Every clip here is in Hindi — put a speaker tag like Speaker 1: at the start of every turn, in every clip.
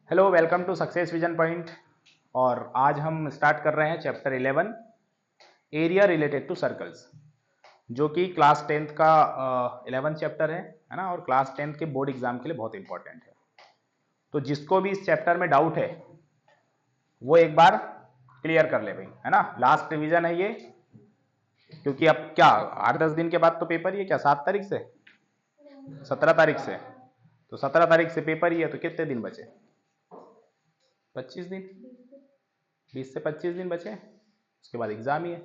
Speaker 1: Hello, welcome to success vision point. और आज हम स्टार्ट कर रहे हैं chapter 11 area related to circles, जो कि क्लास 10th का 11th चैप्टर है ना। और क्लास 10th के बोर्ड एग्जाम के लिए बहुत इंपॉर्टेंट है। तो जिसको भी इस चैप्टर में डाउट है वो एक बार क्लियर कर ले भाई, है ना। लास्ट रिवीजन है ये, क्योंकि अब क्या 8-10 दिन के बाद तो पेपर ही है। क्या 7 तारीख से 17 तारीख से, तो 17 तारीख से पेपर ही है। तो कितने दिन बचे? 25 दिन, 20 से 25 दिन बचे। उसके बाद एग्जाम ही है।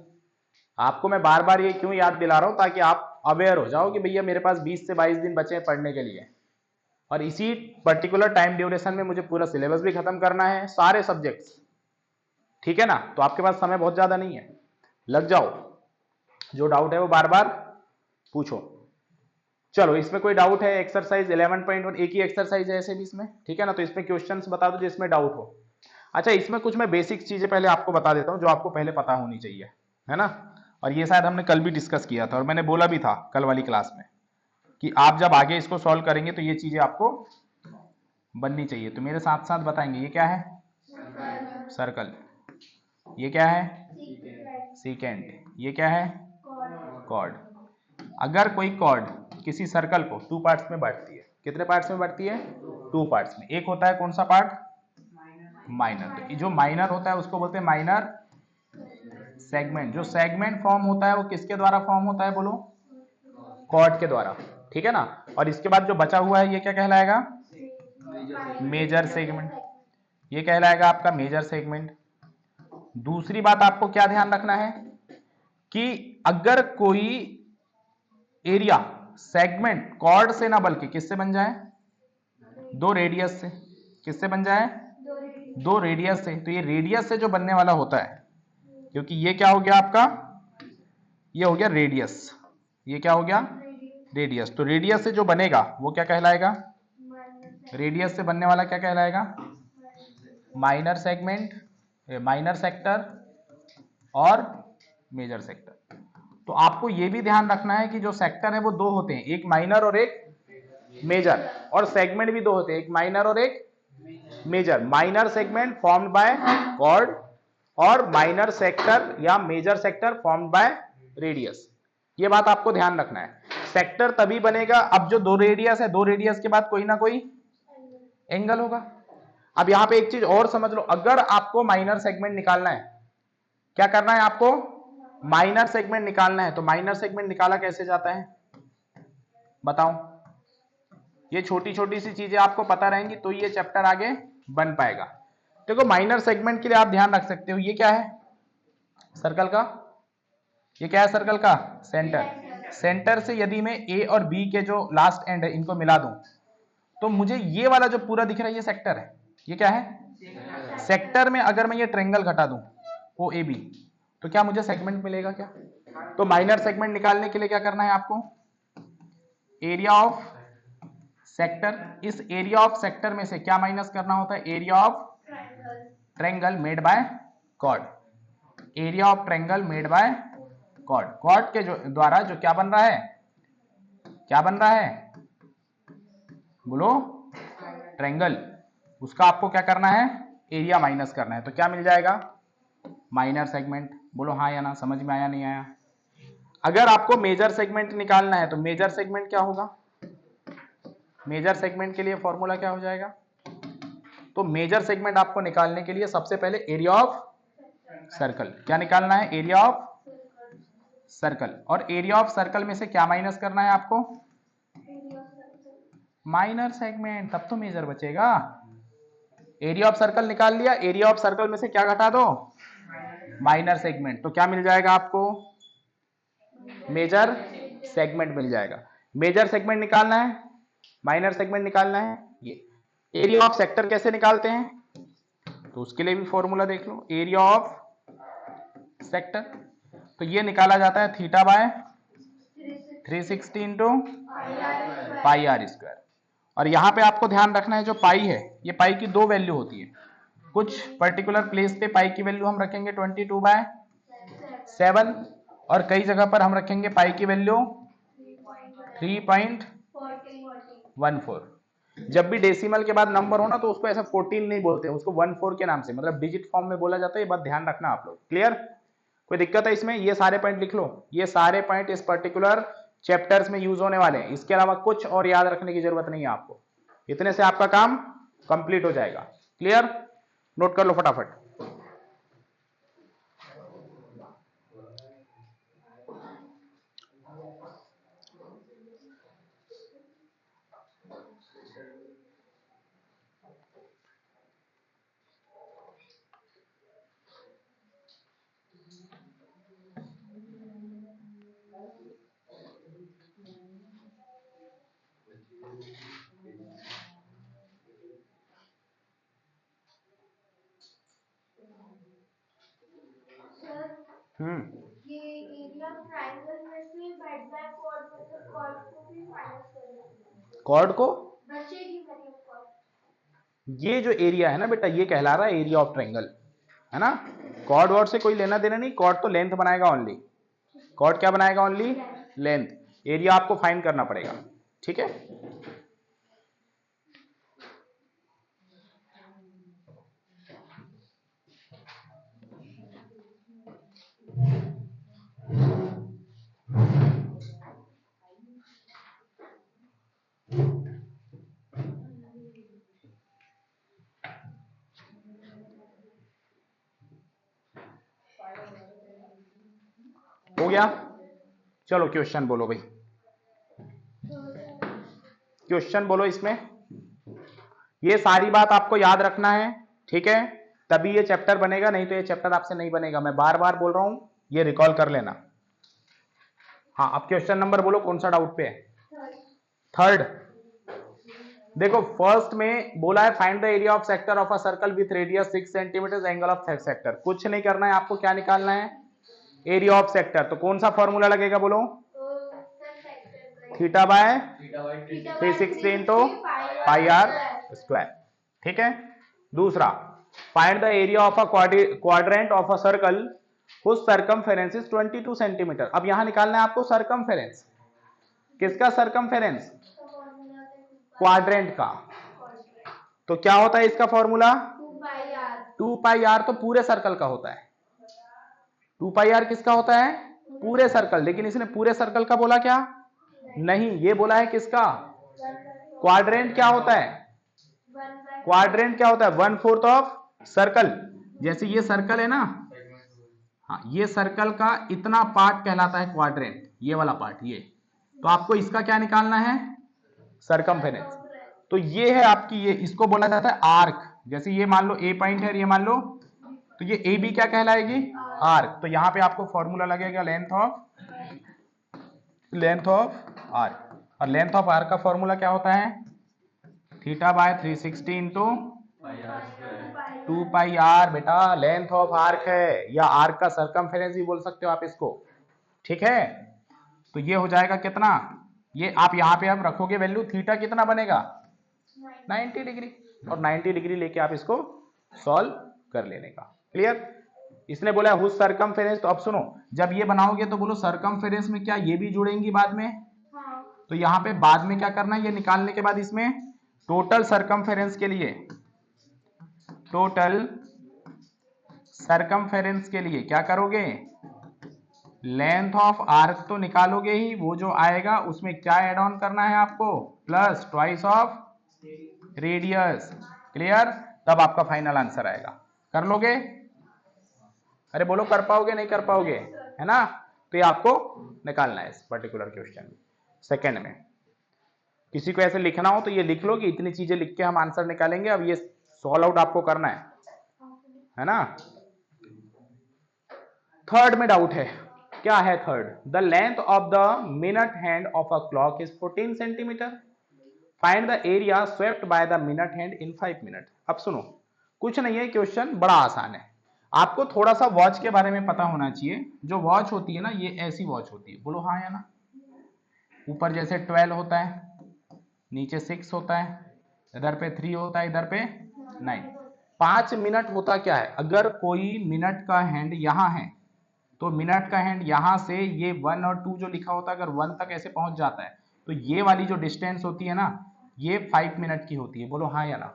Speaker 1: आपको मैं बार बार ये क्यों याद दिला रहा हूं, ताकि आप अवेयर हो जाओ कि भैया मेरे पास 20 से 22 दिन बचे हैं पढ़ने के लिए, और इसी पर्टिकुलर टाइम ड्यूरेशन में मुझे पूरा सिलेबस भी खत्म करना है, सारे सब्जेक्ट्स। ठीक है ना। तो आपके पास समय बहुत ज्यादा नहीं है, लग जाओ। जो डाउट है वो बार बार पूछो। चलो, इसमें कोई डाउट है? एक्सरसाइज 11.1 एक ही एक्सरसाइज है ऐसे भी इसमें, ठीक है ना। तो इसमें क्वेश्चंस बता दो जिसमें डाउट हो। अच्छा, इसमें कुछ मैं बेसिक चीजें पहले आपको बता देता हूं जो आपको पहले पता होनी चाहिए, है ना। और ये शायद हमने कल भी डिस्कस किया था, और मैंने बोला भी था कल वाली क्लास में कि आप जब आगे इसको सॉल्व करेंगे तो ये चीजें आपको बननी चाहिए। तो मेरे साथ साथ बताएंगे, ये क्या है? सर्कल। ये क्या है? सीकेंट। ये क्या है? कॉर्ड। अगर कोई कॉर्ड किसी सर्कल को 2 पार्ट्स में बांटती है, कितने पार्ट्स में बांटती है? 2 पार्ट्स में। एक होता है कौन सा पार्ट? माइनर। तो जो माइनर होता है उसको बोलते हैं माइनर सेगमेंट। जो सेगमेंट फॉर्म होता है वो किसके द्वारा फॉर्म होता है? बोलो। कॉर्ड के द्वारा, ठीक है ना। और इसके बाद जो बचा हुआ है ये क्या कहलाएगा? Major segment. ये कहलाएगा आपका मेजर सेगमेंट। दूसरी बात आपको क्या ध्यान रखना है कि अगर कोई एरिया सेगमेंट कॉर्ड से ना बल्कि किससे बन जाए? 2 रेडियस से। किससे बन जाए? 2 रेडियस से। तो ये रेडियस से जो बनने वाला होता है, क्योंकि ये क्या हो गया आपका? ये हो गया रेडियस। ये क्या हो गया? रेडियस। तो रेडियस से जो बनेगा वो क्या कहलाएगा? रेडियस से बनने वाला क्या कहलाएगा? माइनर सेगमेंट, माइनर सेक्टर और मेजर सेक्टर। तो आपको ये भी ध्यान रखना है कि जो सेक्टर है वो 2 होते हैं, एक माइनर और एक मेजर। और सेगमेंट भी 2 होते हैं, एक माइनर और एक major. Minor segment formed by chord, और माइनर सेक्टर या major sector formed by radius. ये बात आपको ध्यान रखना है। सेक्टर तभी बनेगा, अब जो 2 रेडियस है, 2 रेडियस के बाद कोई ना कोई एंगल होगा। अब यहां पे एक चीज और समझ लो, अगर आपको माइनर सेगमेंट निकालना है, क्या करना है आपको? माइनर सेगमेंट निकालना है। तो माइनर सेगमेंट निकाला कैसे जाता है बताओ? ये छोटी छोटी सी चीजें आपको पता रहेंगी तो ये चैप्टर आगे बन पाएगा। देखो, माइनर सेगमेंट के लिए आप ध्यान रख सकते हो, ये क्या है सर्कल का? ये क्या है सर्कल का? सेंटर। सेंटर से यदि मैं ए और बी के जो लास्ट एंड है इनको मिला दूं, तो मुझे ये वाला जो पूरा दिख रहा है ये सेक्टर है। ये क्या है? सेक्टर में अगर मैं ये ट्रायंगल घटा दूं ओ ए बी, तो क्या मुझे सेगमेंट मिलेगा क्या? तो माइनर सेगमेंट निकालने के लिए क्या करना है आपको? Area of sector. इस एरिया ऑफ सेक्टर में से क्या माइनस करना होता है? Area of triangle made by chord. Area of triangle made by chord. Chord के जो द्वारा जो क्या बन रहा है? क्या बन रहा है? बोलो। ट्रायंगल। उसका आपको क्या करना है? एरिया माइनस करना है। तो क्या मिल जाएगा? Minor segment. बोलो हाँ या ना, समझ में आया नहीं आया? अगर आपको मेजर सेगमेंट निकालना है तो मेजर सेगमेंट क्या होगा? मेजर सेगमेंट के लिए फॉर्मूला क्या हो जाएगा? तो मेजर सेगमेंट आपको निकालने के लिए सबसे पहले एरिया ऑफ सर्कल। क्या निकालना है? Area of circle. और एरिया ऑफ सर्कल में से क्या माइनस करना है आपको? Minor segment. तब तो मेजर बचेगा। एरिया ऑफ सर्कल निकाल लिया, एरिया ऑफ सर्कल में से क्या घटा दो? Minor segment. तो क्या मिल जाएगा आपको? मेजर सेगमेंट मिल जाएगा। मेजर सेगमेंट निकालना है, माइनर सेगमेंट निकालना है। ये एरिया ऑफ सेक्टर कैसे निकालते हैं? तो उसके लिए भी फॉर्मूला देख लो। एरिया ऑफ सेक्टर, तो ये निकाला जाता है theta by 360 into pi R square. और यहां पे आपको ध्यान रखना है, जो पाई है ये पाई की 2 वैल्यू होती है। कुछ पर्टिकुलर प्लेस पे पाई की वैल्यू हम रखेंगे 22/7, और कई जगह पर हम रखेंगे पाई की वैल्यू 3.14। जब भी डेसिमल के बाद नंबर हो ना तो उसको ऐसा 14 नहीं बोलते, उसको 14 के नाम से, मतलब डिजिट फॉर्म में बोला जाता है। ये बात ध्यान रखना आप लोग। क्लियर? कोई दिक्कत है इसमें? ये सारे पॉइंट लिख लो, ये सारे पॉइंट इस पर्टिकुलर चैप्टर्स में यूज होने वाले हैं। इसके अलावा कुछ और याद रखने की जरूरत नहीं है आपको। इतने से आपका काम कंप्लीट हो जाएगा। क्लियर? नोट कर लो फटाफट।
Speaker 2: ये एरिया ट्रायंगल में से बैठता है कॉर्ड में, तो कॉर्ड को भी फाइनल करना।
Speaker 1: कॉर्ड को
Speaker 2: बचेगी मतलब कॉर्ड।
Speaker 1: ये जो एरिया है ना बेटा, ये कहला रहा है एरिया ऑफ ट्रायंगल, है ना। कॉर्ड वर्ड से कोई लेना देना नहीं। कॉर्ड तो लेंथ बनाएगा ओनली। कॉर्ड क्या बनाएगा? Only length. एरिया आपको फाइंड करना पड़ेगा। ठीक है? हो गया? चलो क्वेश्चन बोलो भाई, क्वेश्चन बोलो इसमें। ये सारी बात आपको याद रखना है, ठीक है? तभी ये चैप्टर बनेगा, नहीं तो ये चैप्टर आपसे नहीं बनेगा। मैं बार बार बोल रहा हूं, ये रिकॉल कर लेना। हाँ, अब क्वेश्चन नंबर बोलो, कौन सा डाउट पे है? थर्ड। देखो, फर्स्ट में बोला है find the area of sector of a circle with radius 6 centimetre, angle of sector. कुछ नहीं करना है आपको, क्या निकालना है? Area of sector. तो कौन सा फॉर्मूला लगेगा बोलो? Theta by 360 into pi R square. ठीक है? दूसरा, find the area of a quadrant of a circle whose circumference is 22 centimetre. अब यहां निकालना है आपको सर्कमफेरेंस। किसका सर्कमफेरेंस? क्वाड्रेंट का। तो क्या होता है इसका फॉर्मूला? 2 pi R. तो पूरे सर्कल का होता है। 2 पाई आर किसका होता है? पूरे सर्कल। लेकिन इसने पूरे सर्कल का बोला क्या? नहीं, ये बोला है किसका? क्वाड्रेंट क्या होता है? क्वाड्रेंट क्या होता है? 1/4 ऑफ सर्कल। जैसे ये सर्कल है ना, हाँ, ये सर्कल का इतना पार्ट कहलाता है क्वाड्रेंट, ये वाला पार्ट, ये। तो आपको इसका क्या निकालना है? सर्कमफेरेंस। तो ये है आपकी, ये इसको बोला जाता है आर्क। जैसे ये मान लो ए पॉइंट है, ये मान लो, तो ये ए बी क्या कहलाएगी? आर्क। तो यहां पे आपको फॉर्मूला लगेगा लेंथ ऑफ आर्क। और लेंथ ऑफ आर्क का फॉर्मूला क्या होता है? Theta by 360 into 2 pi R. बेटा, लेंथ ऑफ आर्क है, या आर्क का सर्कमफेरेंस भी बोल सकते हो आप इसको। ठीक है? तो ये हो जाएगा कितना? ये आप यहां पे अब रखोगे वैल्यू, थीटा कितना बनेगा? 90 डिग्री। और 90 डिग्री लेके आप इसको सॉल्व कर लेने का। क्लियर? इसने बोला हुज सर्कमफेरेंस। तो अब सुनो, जब ये बनाओगे तो बोलो सर्कमफेरेंस में क्या ये भी जुड़ेंगी बाद में? तो यहां पे बाद में क्या करना है, ये निकालने के बाद इसमें टोटल सर्कमफेरेंस के लिए, टोटल सर्कमफेरेंस के लिए क्या करोगे? लेंथ ऑफ आर्क तो निकालोगे ही, वो जो आएगा उसमें क्या ऐड ऑन करना है आपको? Plus twice of radius. Clear? तब आपका फाइनल आंसर आएगा। कर लोगे? अरे बोलो, कर पाओगे नहीं कर पाओगे? है ना? तो ये आपको निकालना है इस पर्टिकुलर क्वेश्चन में। सेकंड में किसी को ऐसे लिखना हो तो ये लिख लो कि इतनी चीजें लिख के हम आंसर निकालेंगे। अब ये सॉल्व आउट आपको करना है ना? थर्ड में डाउट है, क्या है third? The length of the minute hand of a clock is 14 centimetre. Find the area swept by the minute hand in 5 minute. अब सुनो, कुछ नहीं है, क्वेश्चन बड़ा आसान है। आपको थोड़ा सा वॉच के बारे में पता होना चाहिए। जो वॉच होती है ना, ये ऐसी वॉच होती है, बोलो हाँ या ना? ऊपर जैसे 12 होता है, नीचे 6 होता है, इधर पे 3 होता है, इधर पे 9। 5 मिनट होता क्या है? अगर कोई मिनट का हैंड यहां है तो मिनट का हैंड यहां से ये 1 और 2 जो लिखा होता है, अगर 1 तक ऐसे पहुंच जाता है तो ये वाली जो डिस्टेंस होती है ना, ये 5 मिनट की होती है, बोलो हाँ या ना।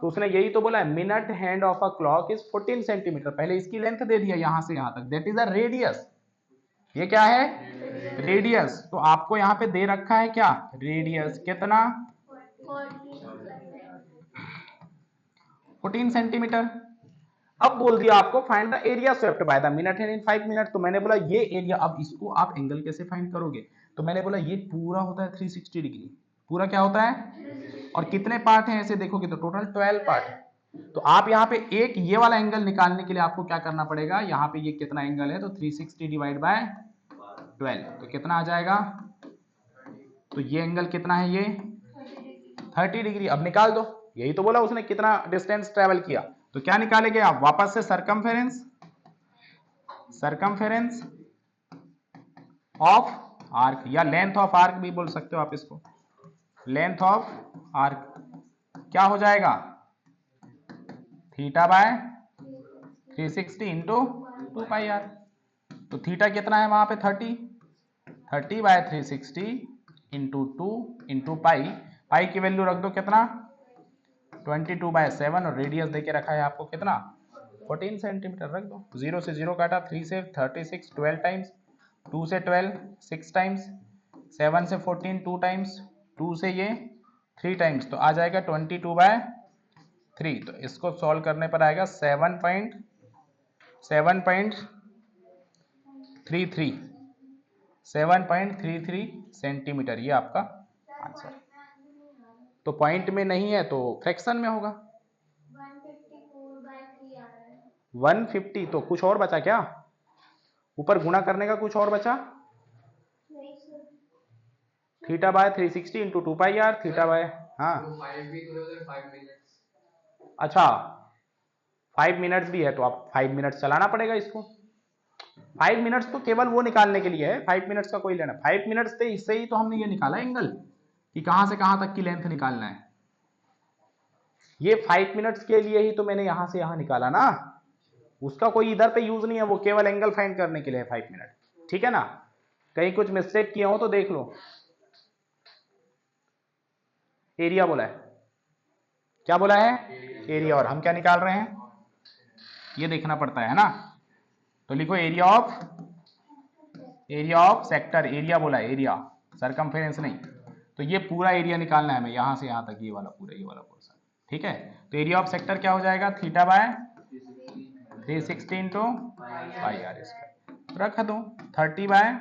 Speaker 1: तो उसने यही तो बोला है, minute hand of a clock is 14 centimetre. पहले इसकी लेंथ दे दिया यहां से यहां तक, दैट इज अ रेडियस। ये क्या है? रेडियस। तो आपको यहाँ पे दे रखा है क्या? रेडियस कितना? 14 सेंटीमीटर। अब बोल दिया आपको find the area swept by the minute hand in 5 minute. तो मैंने बोला ये एरिया, अब इसको आप एंगल कैसे फाइंड करोगे? तो मैंने बोला ये पूरा होता है 360 डिग्री। पूरा क्या होता है? और कितने पार्ट हैं ऐसे देखोगे तो टोटल 12 पार्ट है। तो आप यहाँ पे एक ये वाला एंगल निकालने के लिए आपको क्या करना पड़ेगा? यहाँ पे ये कितना एंगल है, तो 360 डिवाइड बाय 12, तो कितना आ जाएगा? तो ये एंगल कितना है? ये 30 डिग्री। अब निकाल दो, यही तो बोला उसने कितना डिस्टेंस ट्रेवल किया। तो क्या निकालेंगे आप? वापस से सरकमफेरेंस, सरकमफेरेंस ऑफ आर्क, या लेंथ ऑफ आर्क भी बोल सकते हो आप इसको। लेंथ ऑफ आर्क क्या हो जाएगा? Theta by 360 into 2 pi R. तो थीटा कितना है वहां पे? 30 by 360 into 2 into pi. Pi की वैल्यू रख दो कितना? 22/7, और रेडियस देके रखा है आपको कितना? 14 सेंटीमीटर। रख दो, 0 से 0 काटा, 3 से 36 12 टाइम्स, 2 से 12 6 टाइम्स, 7 से 14 2 टाइम्स, 2 से ये 3 टाइम्स, तो आ जाएगा 22/3। तो इसको सॉल्व करने पर आएगा 7.33 सेंटीमीटर। ये आपका आंसर। तो पॉइंट में नहीं है तो फ्रैक्शन में होगा। 150, तो कुछ और बचा क्या? ऊपर गुणा करने का कुछ और बचा? Theta by 360 into 2 pi R, theta by, हाँ अच्छा 5 मिनट्स भी है, तो आप 5 मिनट्स चलाना पड़ेगा इसको। 5 मिनट्स तो केवल वो निकालने के लिए है, 5 मिनट्स का कोई लेना। 5 मिनट्स से इससे ही तो हमने ये निकाला एंगल कि कहां से कहां तक की लेंथ निकालना है। ये 5 मिनट्स के लिए ही तो मैंने यहां से यहां निकाला ना, उसका कोई इधर पे यूज नहीं है, वो केवल एंगल फाइंड करने के लिए है 5 मिनट। ठीक है ना? कहीं कुछ मिस्टेक किया हो तो देख लो। एरिया बोला है, क्या बोला है? एरिया। और हम क्या निकाल रहे हैं? ये देखना पड़ता है ना। तो लिखो एरिया ऑफ सेक्टर। एरिया बोला है, एरिया, सरकमफेरेंस नहीं। तो ये पूरा एरिया निकालना है हमें, यहां से यहां तक, ये वाला पूरा, ये वाला पोर्शन। ठीक है? तो एरिया ऑफ सेक्टर क्या हो जाएगा? Theta by 360 into pi R square. रख दो 30 बाय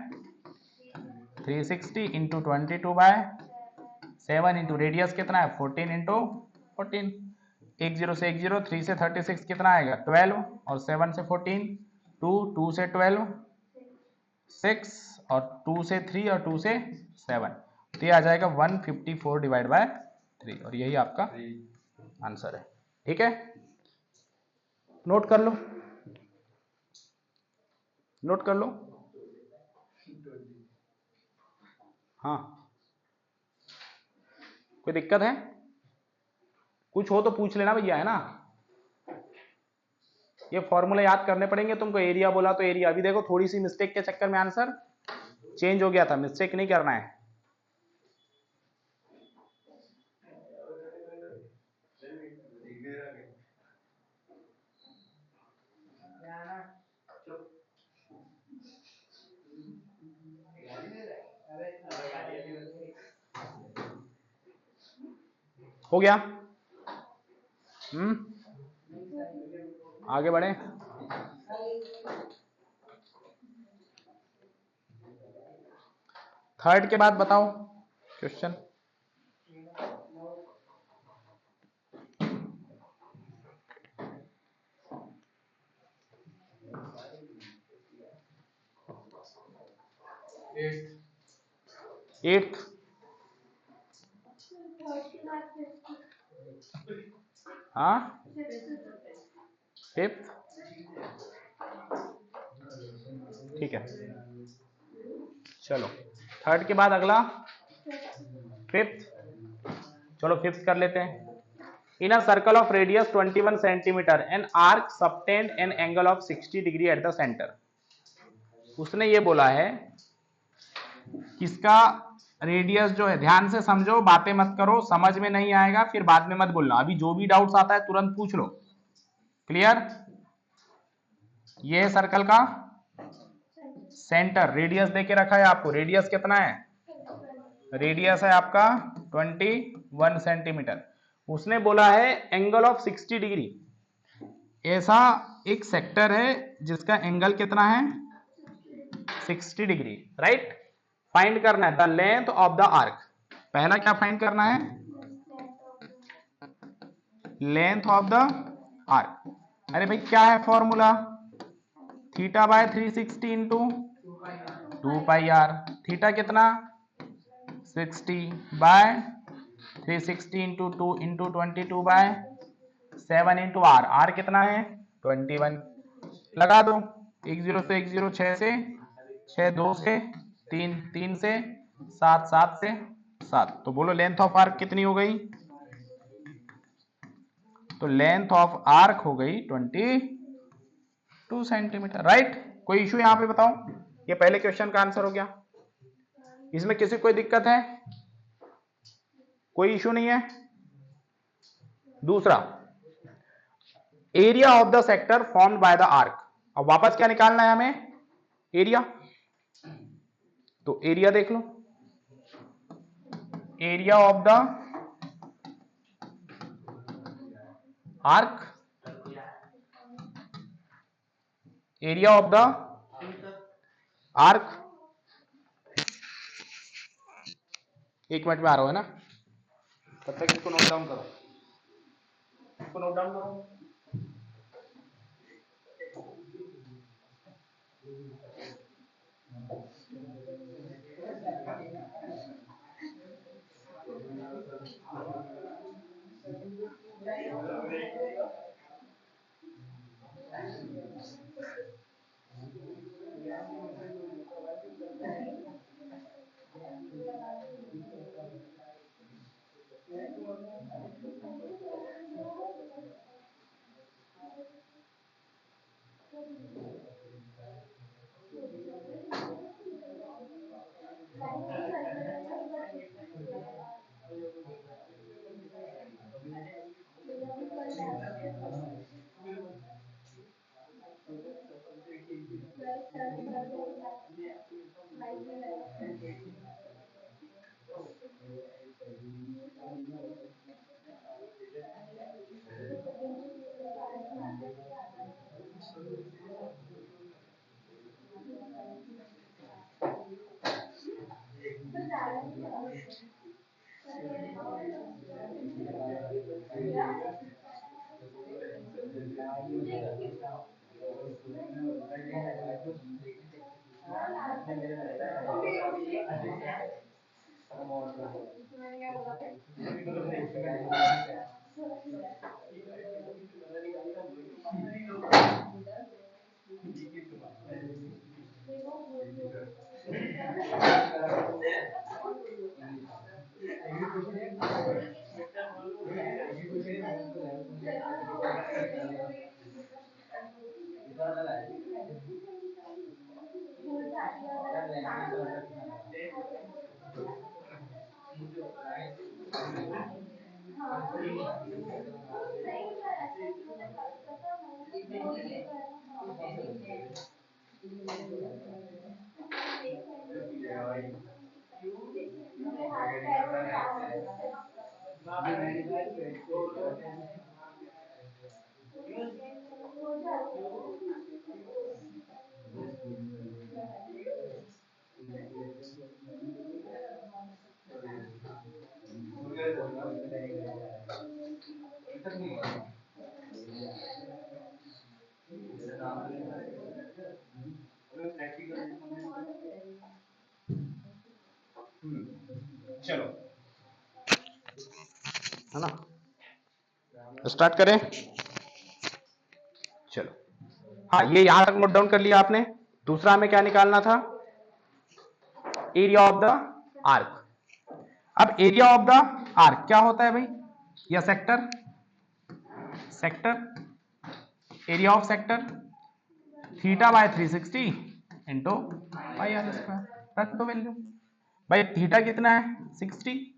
Speaker 1: 360 इंटू 22/7 इंटू रेडियस कितना है? 14 इंटू 14। 1 0 से 1 0, 3 से 36 कितना आएगा? 12, और 7 से 14 2, 2 से 12 6, और 2 से 3, और 2 से 7, तो ये आ जाएगा 154 डिवाइड बाय 3, और यही आपका आंसर है। ठीक है? नोट कर लो, नोट कर लो। हाँ, कोई दिक्कत है? कुछ हो तो पूछ लेना भैया, है ना? ये फॉर्मूला याद करने पड़ेंगे तुमको। एरिया बोला तो एरिया। अभी देखो थोड़ी सी मिस्टेक के चक्कर में आंसर चेंज हो गया था, मिस्टेक नहीं करना है। हो गया? आगे बढ़े। थर्ड के बाद बताओ क्वेश्चन। एट्थ, हाँ फिफ्थ, ठीक है। चलो थर्ड के बाद अगला फिफ्थ। चलो फिफ्थ कर लेते हैं। In a circle of radius 21 centimetre an arc subtend an angle of 60 degree at the centre. उसने ये बोला है किसका रेडियस जो है, ध्यान से समझो, बातें मत करो, समझ में नहीं आएगा फिर बाद में मत बोलना, अभी जो भी डाउट्स आता है तुरंत पूछ लो। क्लियर? ये है सर्कल का सेंटर, रेडियस देके रखा है आपको, रेडियस कितना है? रेडियस है आपका 21 सेंटीमीटर। उसने बोला है एंगल ऑफ 60 डिग्री। ऐसा एक सेक्टर है जिसका एंगल कितना है? 60 डिग्री, राइट? फाइंड करना है the length of the arc. पहला क्या फाइंड करना है? Length of the arc. अरे भाई क्या है formula? Theta by 360 into 2 pi R. Theta कितना? 60 by 360 into 2 into 22 by 7 into R. R कितना है? 21। लगा दो, 10 से 10, 6 से 6, 2 से 3, 3 से 7, 7 से 7। तो बोलो लेंथ ऑफ आर्क कितनी हो गई? तो लेंथ ऑफ आर्क हो गई 22 सेंटीमीटर, राइट? कोई इशू यहां पे बताओ? ये पहले क्वेश्चन का आंसर हो गया। इसमें किसी कोई दिक्कत है? कोई इशू नहीं है? दूसरा, area of the sector formed by the arc. अब वापस क्या निकालना है हमें? एरिया। तो एरिया देख लो, area of the arc, area of the arc. 1 minute में आ रहा हूं, है ना? तब तक इसको नोट डाउन करो, इसको नोट डाउन करो। चलो, है ना? स्टार्ट करें? चलो, हाँ, ये यहां तक नोट डाउन कर लिया आपने। दूसरा हमें क्या निकालना था? Area of the arc. अब एरिया ऑफ द आर्क क्या होता है भाई? या sector, sector area of sector theta by 360 into pi R square. रख दो वैल्यू। भाई थीटा कितना है 60,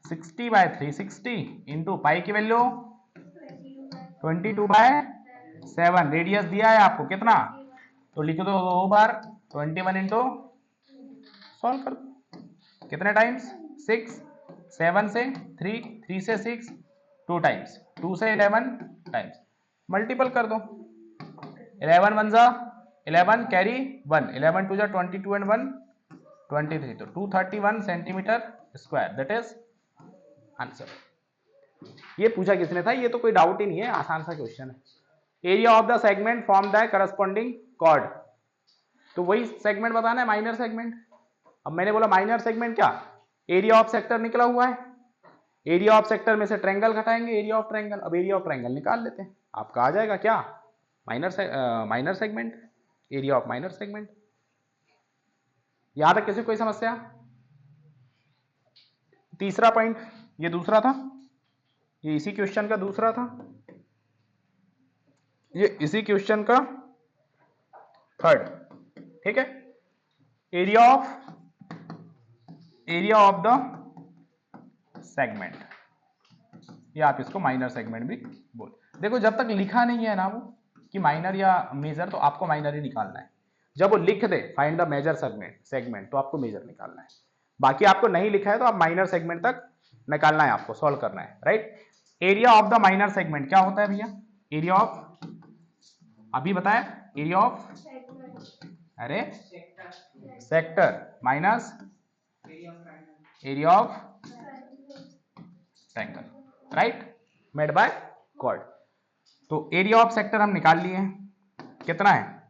Speaker 1: 60/360 इंटू पाई की वैल्यू 22/7। रेडियस दिया है आपको कितना, तो लिख दो 2 बार 21 इंटू, सॉल्व कर दो कितने टाइम्स 6, 7 से 3, 3 से 6, 2 टाइम्स, 2 से 11 टाइम्स, मल्टीपल कर दो 11 1 जा 11 कैरी 1, 11 2 जा 22 एंड 1 23, तो 231 centimetre square, that is answer. ये पूछा किसने था, ये तो कोई डाउट ही नहीं है, आसान सा क्वेश्चन है। Area of the segment form the corresponding chord, तो वही सेगमेंट बताना है, माइनर सेगमेंट। अब मैंने बोला माइनर सेगमेंट क्या, एरिया ऑफ सेक्टर निकला हुआ है, एरिया ऑफ सेक्टर में से ट्रायंगल घटाएंगे एरिया ऑफ ट्रायंगल, अब एरिया ऑफ ट्रायंगल निकाल लेते हैं, आपका आ जाएगा क्या, minor segment, area of minor segment. यहां तक किसी कोई समस्या। तीसरा पॉइंट, ये दूसरा था, ये इसी क्वेश्चन का दूसरा था, ये इसी क्वेश्चन का थर्ड, ठीक है। एरिया ऑफ द सेगमेंट, या आप इसको माइनर सेगमेंट भी बोल, देखो जब तक लिखा नहीं है ना वो कि माइनर या मेजर, तो आपको माइनर ही निकालना है। जब वो लिख दे फाइंड द मेजर सेगमेंट तो आपको मेजर निकालना है, बाकी आपको नहीं लिखा है तो आप माइनर सेगमेंट तक निकालना है, आपको सॉल्व करना है, right. Area of the minor segment क्या होता है भैया, एरिया ऑफ, अभी बताया, एरिया ऑफ, अरे sector minus area of triangle, right, made by chord. तो एरिया ऑफ सेक्टर हम निकाल लिए हैं, कितना है,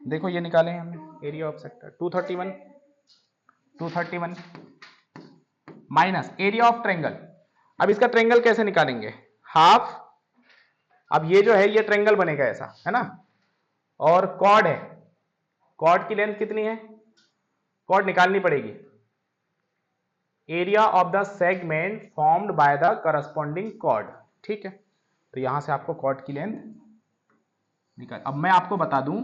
Speaker 1: देखो ये निकाले हैं हमने, area of sector 231 minus area of triangle. अब इसका ट्रायंगल कैसे निकालेंगे, हाफ, अब ये जो है ये ट्रायंगल बनेगा ऐसा, है ना, और कॉर्ड है, कॉर्ड की लेंथ कितनी है, कॉर्ड निकालनी पड़ेगी, area of the segment formed by the corresponding chord, ठीक है। तो यहां से आपको कॉर्ड की लेंथ निकाल, अब मैं आपको बता दूं,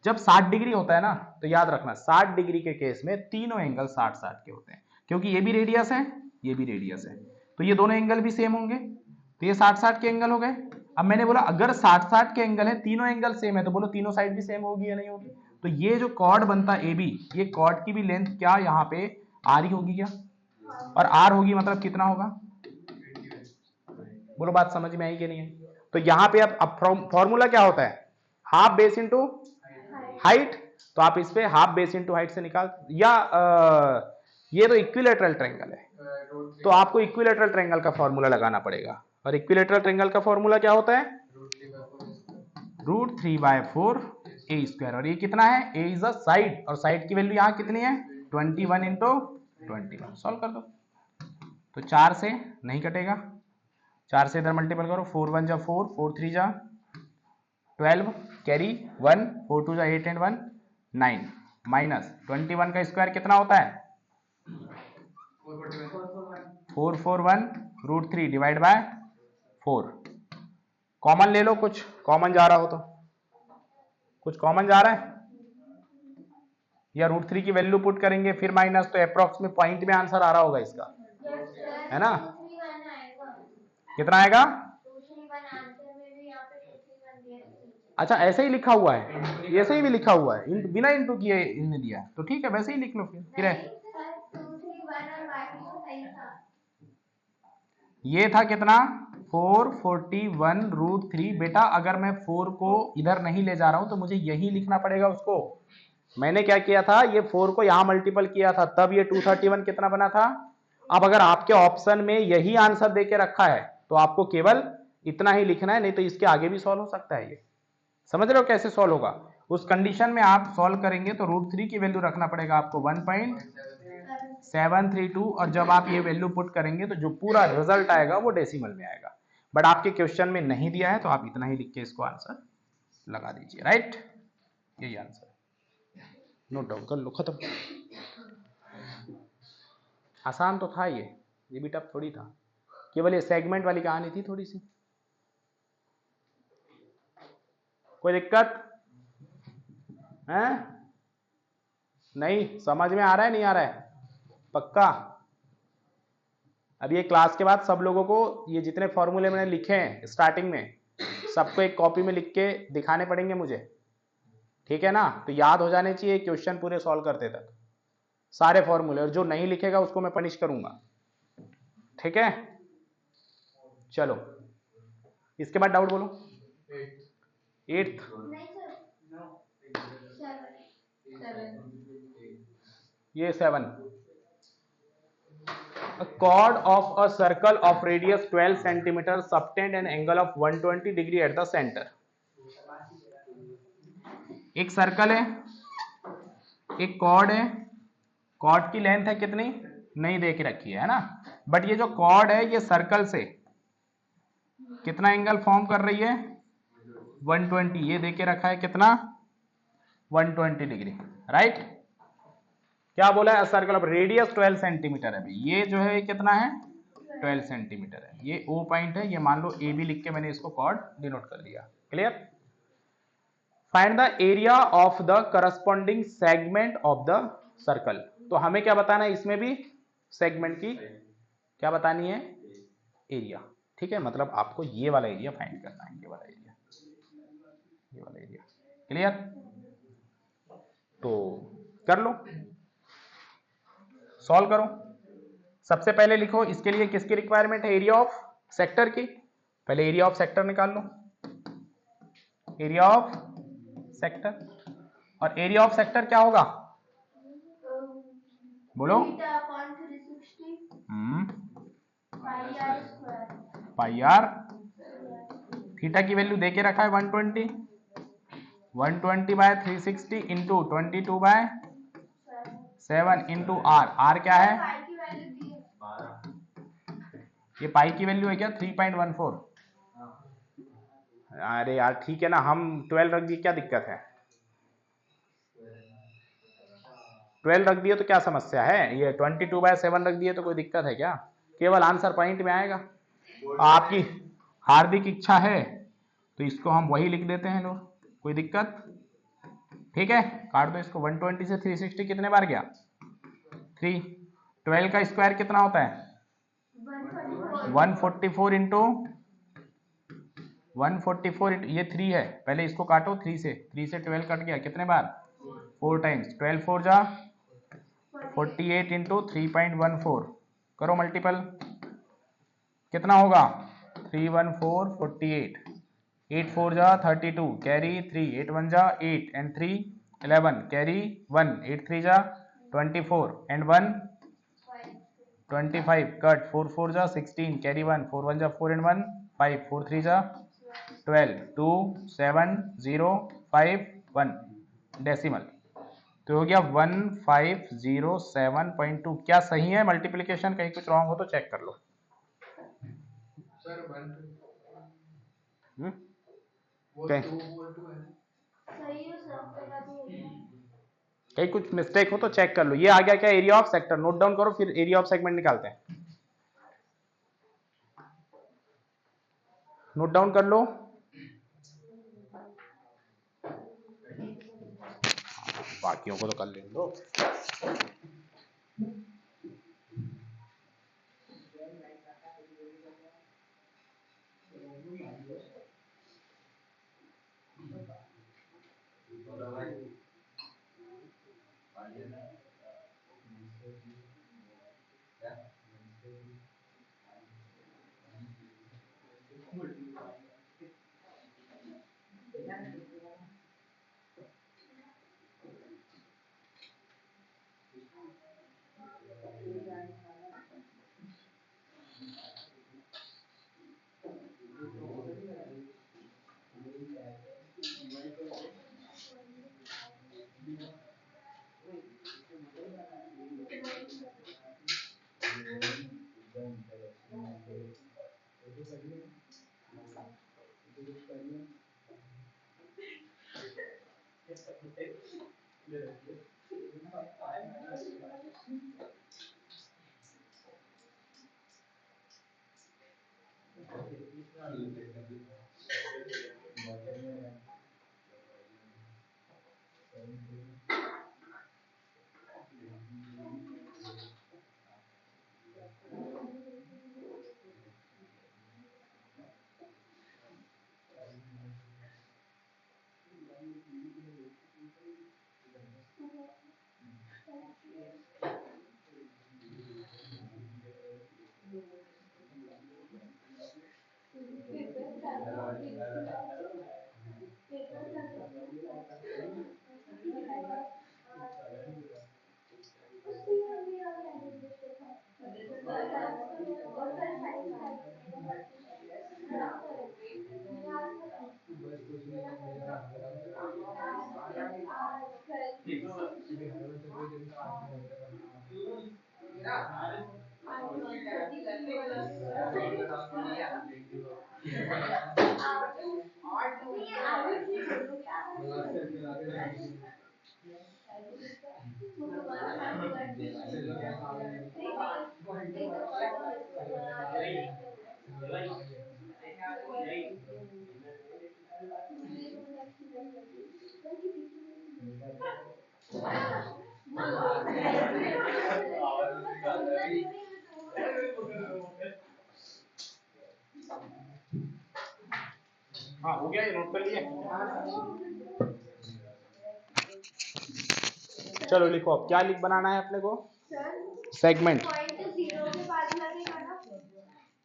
Speaker 1: जब 60 डिग्री होता है ना, तो याद रखना 60 डिग्री के केस में तीनों एंगल 60-60 के होते हैं, क्योंकि ये भी रेडियस है, ये भी रेडियस है, तो ये दोनों एंगल भी सेम होंगे, तो ये 60-60 के एंगल हो गए। अब मैंने बोला अगर 60-60 के एंगल है, तीनों एंगल सेम है, तो बोलो तीनों साइड भी सेम होगी या नहीं होगी, तो ये जो कॉर्ड बनता है AB, ये कॉर्ड की भी लेंथ क्या यहाँ पे आर ही होगी क्या, और आर होगी मतलब कितना होगा, बोलो बात समझ में आई कि नहीं है। तो यहाँ पे अब फॉर्मूला क्या होता है, हाफ बेस इंटू हाइट, तो आप इस पे हाफ बेस इंटू हाइट से निकाल, या ये तो इक्विलेटरल ट्रायंगल है, तो आपको इक्विलेटरल ट्रायंगल का फॉर्मूला लगाना पड़ेगा, और इक्विलेटरल ट्रायंगल का फॉर्मूला क्या होता है, √3/4 ए स्क्वायर, और ये कितना है, ए इज अ साइड, और साइड की वैल्यू यहाँ कितनी है 21 इंटू 21, सॉल्व कर दो, तो 4 से नहीं कटेगा, 4 से इधर मल्टीपल करो, 4 1 जा 4, 4 3 जा 12, कैरी 1, 4 2 जा 8 एंड 1 9, माइनस 21 का स्क्वायर कितना होता है 441 √3 डिवाइड बाय 4, कॉमन ले लो, कुछ कॉमन जा रहा हो तो, कुछ कॉमन जा रहा है, या √3 की वैल्यू पुट करेंगे फिर माइनस, तो अप्रोक्स में पॉइंट में आंसर आ रहा होगा इसका, है ना, कितना आएगा, अच्छा ऐसे ही लिखा हुआ है, ऐसे ही भी लिखा हुआ है, बिना इंटू किए इनने दिया, तो ठीक है वैसे ही लिख लो फिर ये था कितना 441 √3, बेटा अगर मैं 4 को इधर नहीं ले जा रहा हूं तो मुझे यही लिखना पड़ेगा उसको, मैंने क्या किया था, ये 4 को यहां मल्टीपल किया था, तब ये 231 कितना बना था। अब अगर आपके ऑप्शन में यही आंसर देके रखा है तो आपको केवल इतना ही लिखना है, नहीं तो इसके आगे भी सॉल्व हो सकता है, ये समझ रहे हो कैसे सॉल्व होगा, उस कंडीशन में आप सॉल्व करेंगे तो √3 की वैल्यू रखना पड़ेगा आपको 1.732, और जब आप ये वैल्यू पुट करेंगे तो जो पूरा रिजल्ट आएगा वो डेसिमल में आएगा, बट आपके क्वेश्चन में नहीं दिया है तो आप इतना ही लिख के इसको आंसर लगा दीजिए, राइट, यही आंसर, नोट डाउन कर लो, खत्म। आसान तो था ये भी टफ थोड़ी था, केवल ये सेगमेंट वाली कहानी थी थोड़ी सी, कोई दिक्कत है, नहीं समझ में आ रहा है नहीं आ रहा है, पक्का? अब ये क्लास के बाद सब लोगों को ये जितने फॉर्मूले मैंने लिखे हैं स्टार्टिंग में सबको एक कॉपी में लिख के दिखाने पड़ेंगे मुझे, ठीक है ना? तो याद हो जाने चाहिए क्वेश्चन पूरे सॉल्व करते तक सारे फॉर्मूले, और जो नहीं लिखेगा उसको मैं पनिश करूंगा, ठीक है? चलो इसके बाद डाउट बोलो। 8th
Speaker 2: नहीं सर, 7
Speaker 1: ये 7 A chord of a circle of radius 12 centimeter subtend an angle of 120 degree at the center। एक सर्कल है, एक कॉर्ड है, कॉर्ड की लेंथ है कितनी नहीं दे के रखी है ना, बट ये जो कॉर्ड है ये सर्कल से कितना एंगल फॉर्म कर रही है 120, ये दे के रखा है कितना 120 डिग्री, राइट? क्या बोला है? सर्कल ऑफ रेडियस 12 सेंटीमीटर है, ये जो है कितना है 12 सेंटीमीटर है, ये ओ पॉइंट है, ये मान लो ए बी लिख के मैंने इसको कॉर्ड डिनोट कर दिया। Clear? Find the area of the corresponding segment of the circle. तो हमें क्या बताना है इसमें भी सेगमेंट की क्या बतानी है एरिया, ठीक है? मतलब आपको ये वाला एरिया फाइंड करना है, ये वाला एरिया, ये वाला एरिया। क्लियर? तो कर लो, सॉल्व करो। सबसे पहले लिखो इसके लिए किसकी रिक्वायरमेंट है, एरिया ऑफ सेक्टर की। पहले एरिया ऑफ सेक्टर निकाल लो, एरिया ऑफ सेक्टर। और एरिया ऑफ सेक्टर क्या होगा बोलो? पाई आर, थीटा की वैल्यू देके रखा है 120, 120 by 360 into 22 by 7 into R. R क्या है? ये पाई की वैल्यू है क्या 3.14? अरे यार ठीक है ना, हम 12 रख दिए, क्या दिक्कत है? 12 रख दिए तो क्या समस्या है? ये 22 बाय 7 रख दिए तो कोई दिक्कत है क्या? केवल आंसर पॉइंट में आएगा। आपकी हार्दिक इच्छा है तो इसको हम वही लिख देते हैं लोग, कोई दिक्कत? ठीक है, काट दो इसको। 120 से 360 कितने बार गया 3, 12 का स्क्वायर कितना होता है 144 इंटू 144, ये 3 है, पहले इसको काटो 3 से, 3 से 12 कट गया कितने बार 4 टाइम्स, 12 4 जा 48 इंटू 3.14, करो मल्टीपल, कितना होगा 314 48, 8 4 जा 32 कैरी 3, 8 1 जा 8 एंड 3 11 कैरी 1, 8 3 जा 24 एंड 1 25 कट, 4 4 जा 16 कैरी 1, 4 1 जा 4 एंड 1 5, 4 3 जा 12 2 7 0 5 1 डेसिमल, तो हो गया 1507.2। क्या सही है मल्टीप्लिकेशन? कहीं कुछ रॉन्ग हो तो चेक कर लो।
Speaker 3: सर
Speaker 1: कहीं कुछ मिस्टेक हो तो चेक कर लो। ये आ गया क्या area of sector, note down करो, फिर एरिया ऑफ सेगमेंट निकालते हैं। नोट डाउन कर लो, बाकियों को तो कर लेने दो। हाँ हो गया, ये नोट कर लिए। चलो लिखो, अब क्या लिख बनाना है अपने को? सेगमेंट।
Speaker 2: पॉइंट तो 0 के बाद लगेगा ना?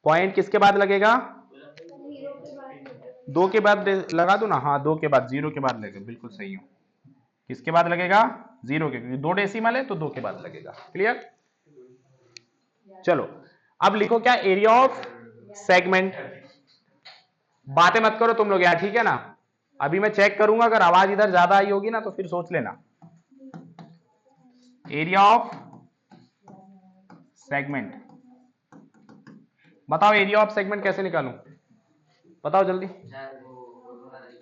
Speaker 1: पॉइंट किसके बाद लगेगा?
Speaker 2: 0 के बाद।
Speaker 1: 2 के बाद लगा दो ना। हाँ 2 के बाद, 0 के बाद लगेगा, बिल्कुल सही हो। किसके बाद लगेगा? 0 के, क्योंकि 2 डेसिमल है तो 2 के बाद लगेगा। क्लियर? चलो अब लिखो क्या? Area of segment. बातें मत करो तुम लोग यार, ठीक है ना? अभी मैं चेक करूंगा, अगर आवाज इधर ज्यादा आई होगी ना तो फिर सोच लेना। Area of segment. बताओ एरिया ऑफ सेगमेंट कैसे निकालूं? बताओ जल्दी।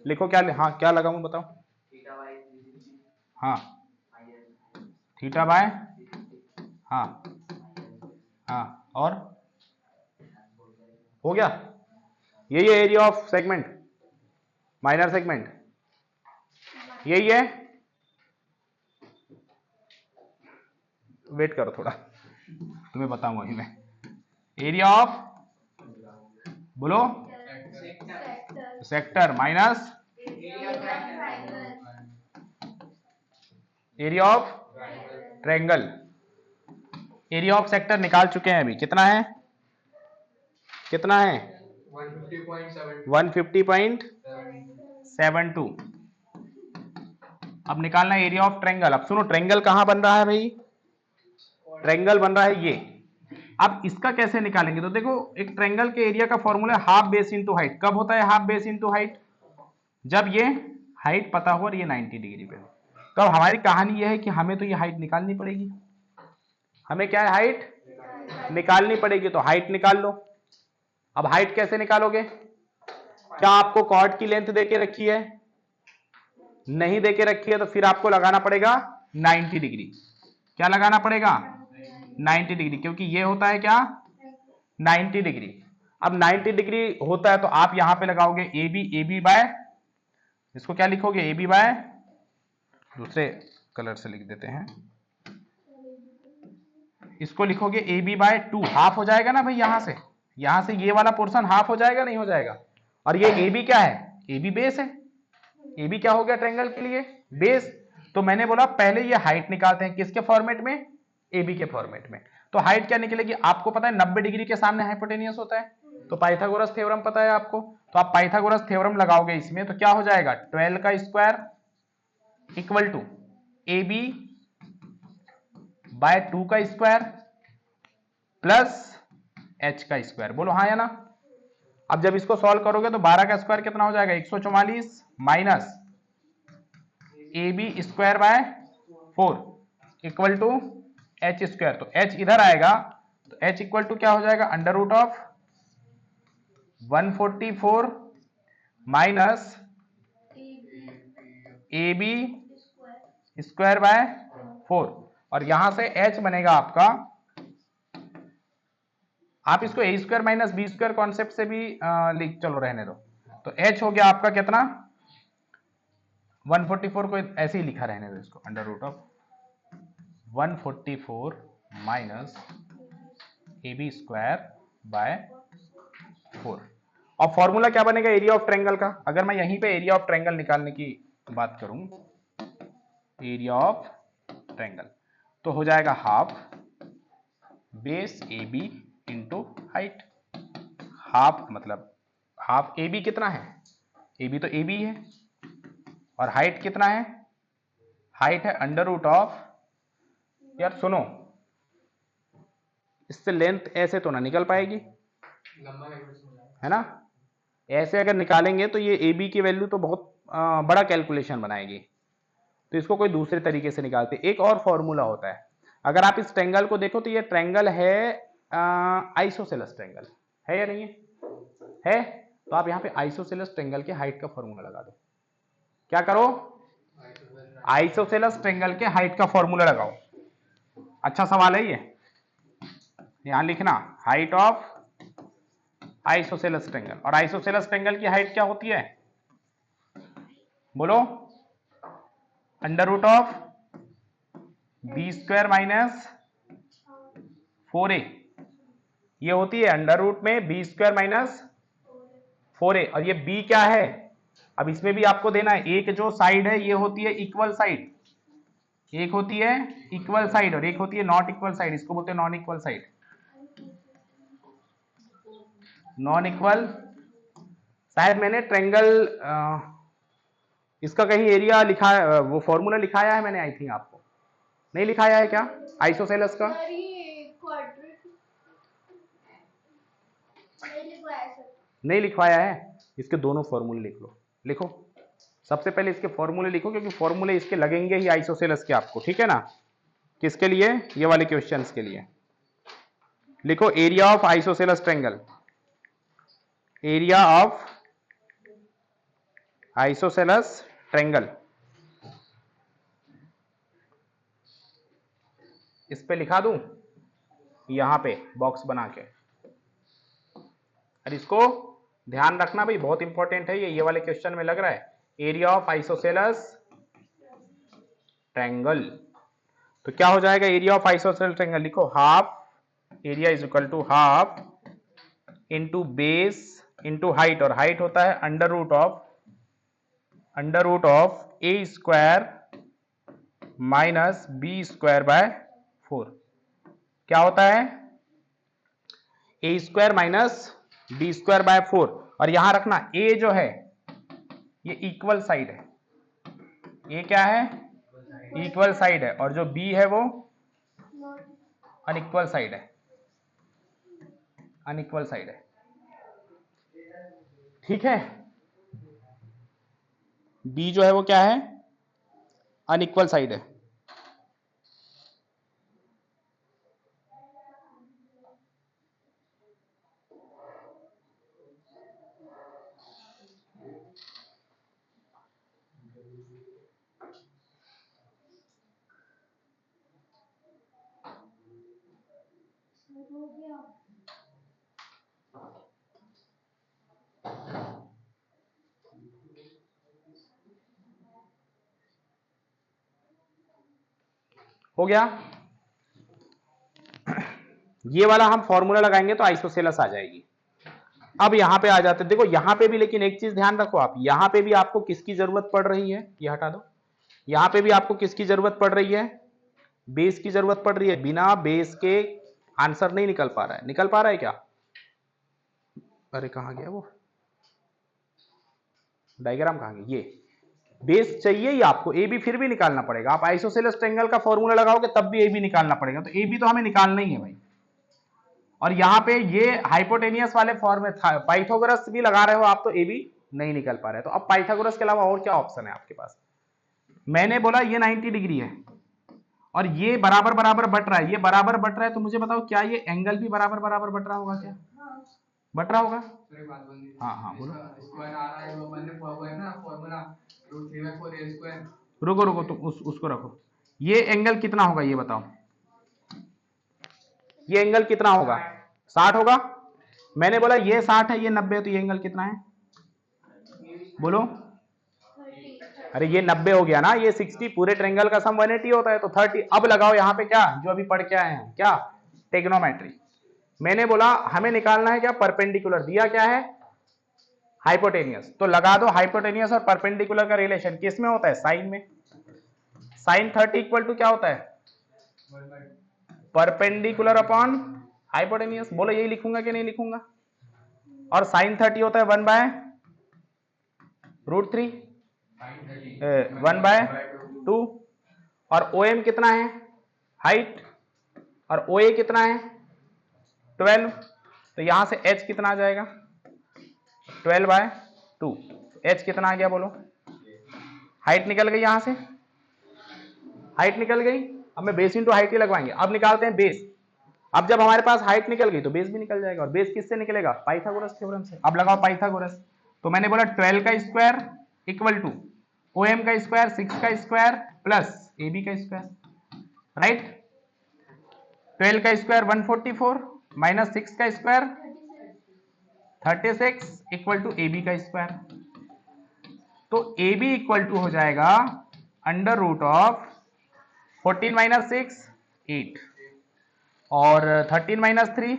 Speaker 1: लिखो क्या, हाँ क्या लगाऊं बताओ। हाँ थीटा बाय, हाँ हाँ, और हो गया। यही है area of segment, minor segment, यही है। वेट करो थोड़ा, तुम्हें बताऊंगा ही मैं। एरिया ऑफ, बोलो, sector minus area of triangle. Area of sector निकाल चुके हैं अभी। कितना है? कितना है? 150.72। अब निकालना है एरिया ऑफ ट्रायंगल। अब सुनो, ट्रायंगल कहां बन रहा है भाई? ट्रायंगल बन रहा है ये। अब इसका कैसे निकालेंगे? तो देखो, एक ट्रायंगल के एरिया का फॉर्मूला है हाफ बेस इंटू हाइट। कब होता है हाफ बेस इंटू हाइट? जब ये हाइट पता हो और ये 90 डिग्री पे हो। तो अब हमारी कहानी ये है कि हमें तो ये हाइट निकालनी पड़ेगी। हमें क्या है? हाइट निकालनी पड़ेगी। तो हाइट निकाल लो। अब हाइट कैसे निकालोगे? क्या आपको कॉर्ड की लेंथ देके रखी है? नहीं देके रखी है, तो फिर आपको लगाना पड़ेगा 90 डिग्री। क्या लगाना पड़ेगा? 90 डिग्री, क्योंकि ये होता है क्या? 90 डिग्री। अब 90 डिग्री होता है तो आप यहां पे लगाओगे ए बी बाय, इसको क्या लिखोगे? ए बी बाय, दूसरे कलर से लिख देते हैं, इसको लिखोगे ए बी बाय 2। हाफ हो जाएगा ना भाई, यहां से ये वाला पोर्शन हाफ हो जाएगा, नहीं हो जाएगा? और ये ए बी क्या है? ए बी बेस है। ए बी क्या हो गया ट्रायंगल के लिए? बेस। तो मैंने बोला पहले ये हाइट निकालते हैं, किसके फॉर्मेट में? ए बी के फॉर्मेट में। तो हाइट क्या निकलेगी? आपको पता है 90 डिग्री के सामने हाइपोटेनियस होता है, तो पाइथागोरस थ्योरम पता है आपको। तो आप पाइथागोरस थ्योरम लगाओगे इसमें, तो क्या हो जाएगा? 12 का square equal to A B by 2 का स्क्वायर प्लस एच का स्क्वायर। बोलो हाँ या ना? अब जब इसको सॉल्व करोगे तो 12 का स्क्वायर कितना हो जाएगा? 144 minus A B square by 4 equal to H square. तो एच इधर आएगा, तो एच इक्वल टू क्या हो जाएगा? Under root of 144 minus A B square by 4, और यहां से एच बनेगा आपका, आप इसको A square minus B square concept से भी लिख, चलो रहने दो। तो एच हो गया आपका कितना? 144 को ऐसे ही लिखा रहने दो इसको, under root of 144 minus A B square by 4। और फॉर्मूला क्या बनेगा एरिया ऑफ ट्रायंगल का? अगर मैं यहीं पे एरिया ऑफ ट्रायंगल निकालने की बात करूं, एरिया ऑफ ट्रायंगल। तो हो जाएगा half base A B into height. Half मतलब हाफ ए बी कितना है, ए बी तो ए बी है, और हाइट कितना है, हाइट है अंडर रूट ऑफ, यार सुनो, इससे लेंथ ऐसे तो ना निकल पाएगी, है ना, ऐसे अगर निकालेंगे तो ये ए बी की वैल्यू तो बहुत बड़ा कैलकुलेशन बनाएगी, तो इसको कोई दूसरे तरीके से निकालते। एक और फॉर्मूला होता है, अगर आप इस ट्रायंगल को देखो तो ये ट्रायंगल है आइसोसेलेस ट्रायंगल, है या नहीं है? तो आप यहाँ पे आइसोसेलेस ट्रायंगल के हाइट का फॉर्मूला लगा दो। क्या करो, आइसोसेलेस ट्रायंगल के हाइट का फॉर्मूला लगाओ। अच्छा सवाल है ये, यहां लिखना हाइट ऑफ आइसोसेलेस ट्रायंगल। और आइसोसेलेस ट्रायंगल की हाइट क्या होती है, बोलो, under root of B square minus 4a, ये होती है अंडर रूट में बी स्क्वायर माइनस 4a। और ये b क्या है, अब इसमें भी आपको देना है, एक जो साइड है ये होती है इक्वल साइड, एक होती है इक्वल साइड और एक होती है नॉट इक्वल साइड, इसको बोलते हैं non equal side. Non equal, शायद मैंने ट्रायंगल इसका कहीं एरिया लिखा, वो फॉर्मूला लिखाया है मैंने, आई थिंक आपको नहीं लिखाया है क्या आइसोसेलेस का?
Speaker 2: सर ये क्वाड्रेट नहीं लिखवाया सर।
Speaker 1: नहीं लिखवाया है, इसके दोनों फॉर्मूले लिख लो, लिखो सबसे पहले इसके फॉर्मूले लिखो, क्योंकि फॉर्मूले इसके लगेंगे ही आइसोसेलेस के आपको, ठीक है ना। किसके लिए, ये वाले क्वेश्चंस के लिए। लिखो area of isosceles triangle, area of isosceles triangle, इस पे लिखा दूं यहां पे बॉक्स बना के। और इसको ध्यान रखना भाई, बहुत इंपॉर्टेंट है ये वाले क्वेश्चन में लग रहा है, एरिया ऑफ आइसोसेलेस ट्रायंगल। तो क्या हो जाएगा एरिया ऑफ आइसोसेलेस ट्रायंगल, लिखो half area is equal to half into base into height, और हाइट होता है under root of A square minus B square by 4। क्या होता है, A square minus B square by 4। और यहां रखना ए जो है ये इक्वल साइड है, ये क्या है, इक्वल साइड है, और जो बी है वो अनइक्वल साइड है, अनइक्वल साइड है, ठीक है। बी जो है वो क्या है, अनइक्वल साइड है।
Speaker 2: हो गया।
Speaker 1: हो गया, ये वाला हम फॉर्मूला लगाएंगे तो आइसोसेलेस आ जाएगी। अब यहां पे आ जाते, देखो यहां पे भी, लेकिन एक चीज ध्यान रखो आप, यहां पे भी आपको किसकी जरूरत पड़ रही है, ये हटा दो, यहां पे भी आपको किसकी जरूरत पड़ रही है, बेस की जरूरत पड़ रही है। बिना बेस के आंसर नहीं निकल पा रहा है, निकल पा रहा है क्या, अरे कहां गया वो डायग्राम, कहां गया, ये बेस चाहिए ही आपको, ए बी फिर भी निकालना पड़ेगा। आप आइसोसेलेस ट्रायंगल का फॉर्मूला लगाओगे तब भी ए बी निकालना पड़ेगा, तो ए बी तो हमें निकालना ही है भाई। और यहां पे ये हाइपोटेनियस वाले फॉर्म में था, पाइथागोरस भी लगा रहे हो आप तो ए बी नहीं निकल पा रहे, तो अब पाइथागोरस के अलावा और क्या ऑप्शन है आपके पास। मैंने बोला ये 90 डिग्री है और ये बराबर बराबर बट रहा है, ये बराबर बट रहा है, तो मुझे बताओ क्या ये एंगल भी बराबर बराबर बट रहा होगा, क्या बट रहा होगा? हाँ बोलो।
Speaker 3: स्क्वायर आ रहा है वो मैंने फॉर्मूला ना, फॉर्मूला रूट 3/4 स्क्वायर।
Speaker 1: रुको तुम उसको रखो, ये एंगल कितना होगा ये बताओ, ये एंगल कितना होगा, 60 होगा। मैंने बोला ये 60 है, ये 90, तो ये एंगल कितना है बोलो,
Speaker 2: 30।
Speaker 1: अरे ये 90 हो गया ना, ये 60, पूरे ट्रायंगल का सम 180 होता है, तो 30। अब लगाओ यहाँ पे क्या, जो अभी पढ़ के आए हैं, क्या, ट्रिग्नोमेट्री। मैंने बोला हमें निकालना है क्या, परपेंडिकुलर, दिया क्या है, हाइपोटेनियस, तो लगा दो हाइपोटेनियस और परपेंडिकुलर का रिलेशन किस में होता है, साइन में। साइन 30 इक्वल टू क्या होता है?
Speaker 3: 1/2
Speaker 1: परपेंडिकुलर अपॉन हाइपोटेन्यूस। बोलो यही लिखूंगा कि नहीं लिखूंगा? और साइन 30 होता है 1/√3 1/2। और ओ एम कितना है? हाइट। और ओ ए कितना है? 12। तो यहां से एच कितना आ जाएगा? 12/2। एच कितना आ गया बोलो? हाइट निकल गई यहां से, हाइट निकल गई। अब मैं बेस इंटू हाइट ही लगवाएंगे। अब निकालते हैं बेस। अब जब हमारे पास हाइट निकल गई तो बेस भी निकल जाएगा। और बेस किससे निकलेगा? पाइथागोरस थ्योरम से। अब लगाओ पाइथागोरस। तो मैंने बोला 12 का square equal to O M का स्क्वायर 6 का स्क्वायर प्लस ए बी का स्क्वायर, राइट। 12 का स्क्वायर 144 माइनस 6 का square 36 equal to A B का स्क्वायर। तो ए बी इक्वल टू हो जाएगा अंडर रूट ऑफ 14 माइनस 6 8 और 13 माइनस 3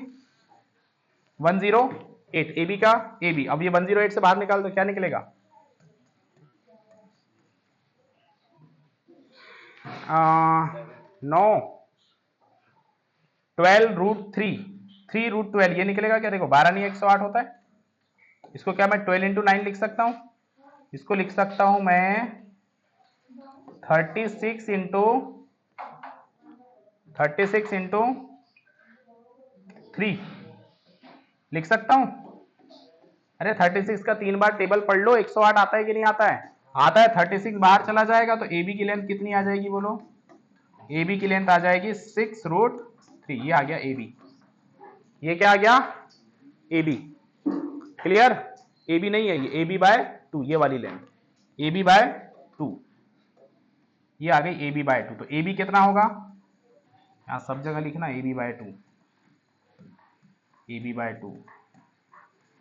Speaker 1: 108। ए बी का ए बी। अब ये 108 से बाहर निकाल दो, क्या निकलेगा? 9 12√3 3√12 ये निकलेगा क्या? देखो 12 नहीं 108 होता है। इसको क्या मैं 12 इंटू 9 लिख सकता हूं? इसको लिख सकता हूं मैं 36 इंटू 3 लिख सकता हूं। अरे 36 का 3 बार टेबल पढ़ लो, 108 आता है कि नहीं आता है? आता है। 36 बाहर चला जाएगा तो ए बी की लेंथ कितनी आ जाएगी बोलो? ए बी की लेंथ आ जाएगी 6√3। ये आ गया ए बी। ये क्या आ गया? A B. Clear? A B नहीं है ये, ए बी बाय 2 ये वाली लेंथ, ए बी बाय 2 ये आ गई ए बी बाय 2। तो ए बी कितना होगा? यहां सब जगह लिखना A B by 2, A B by 2,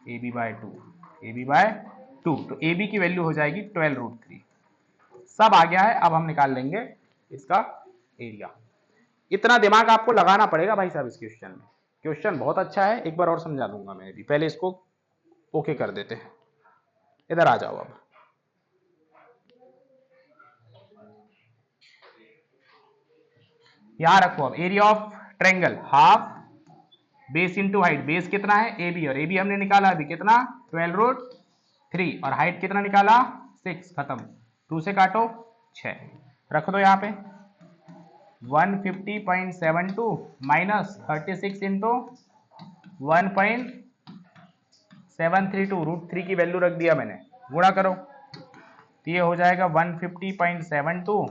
Speaker 1: A B by 2, A B by 2। तो ए बी की वैल्यू हो जाएगी 12√3। सब आ गया है। अब हम निकाल लेंगे इसका एरिया। इतना दिमाग आपको लगाना पड़ेगा भाई साहब इस क्वेश्चन में। क्वेश्चन बहुत अच्छा है, एक बार और समझा दूंगा मैं भी। पहले इसको ओके कर देते हैं। इधर आ जाओ। अब यहां रखो। अब area of triangle half base into height. Base कितना है? A B. और ए बी हमने निकाला अभी कितना? 12√3। और हाइट कितना निकाला? 6। खत्म। 2 से काटो 6। रख दो यहाँ पे 150.72 माइनस 36 इंटू 1.732 √3 की वैल्यू रख दिया मैंने। गुणा करो तो ये हो जाएगा 150.72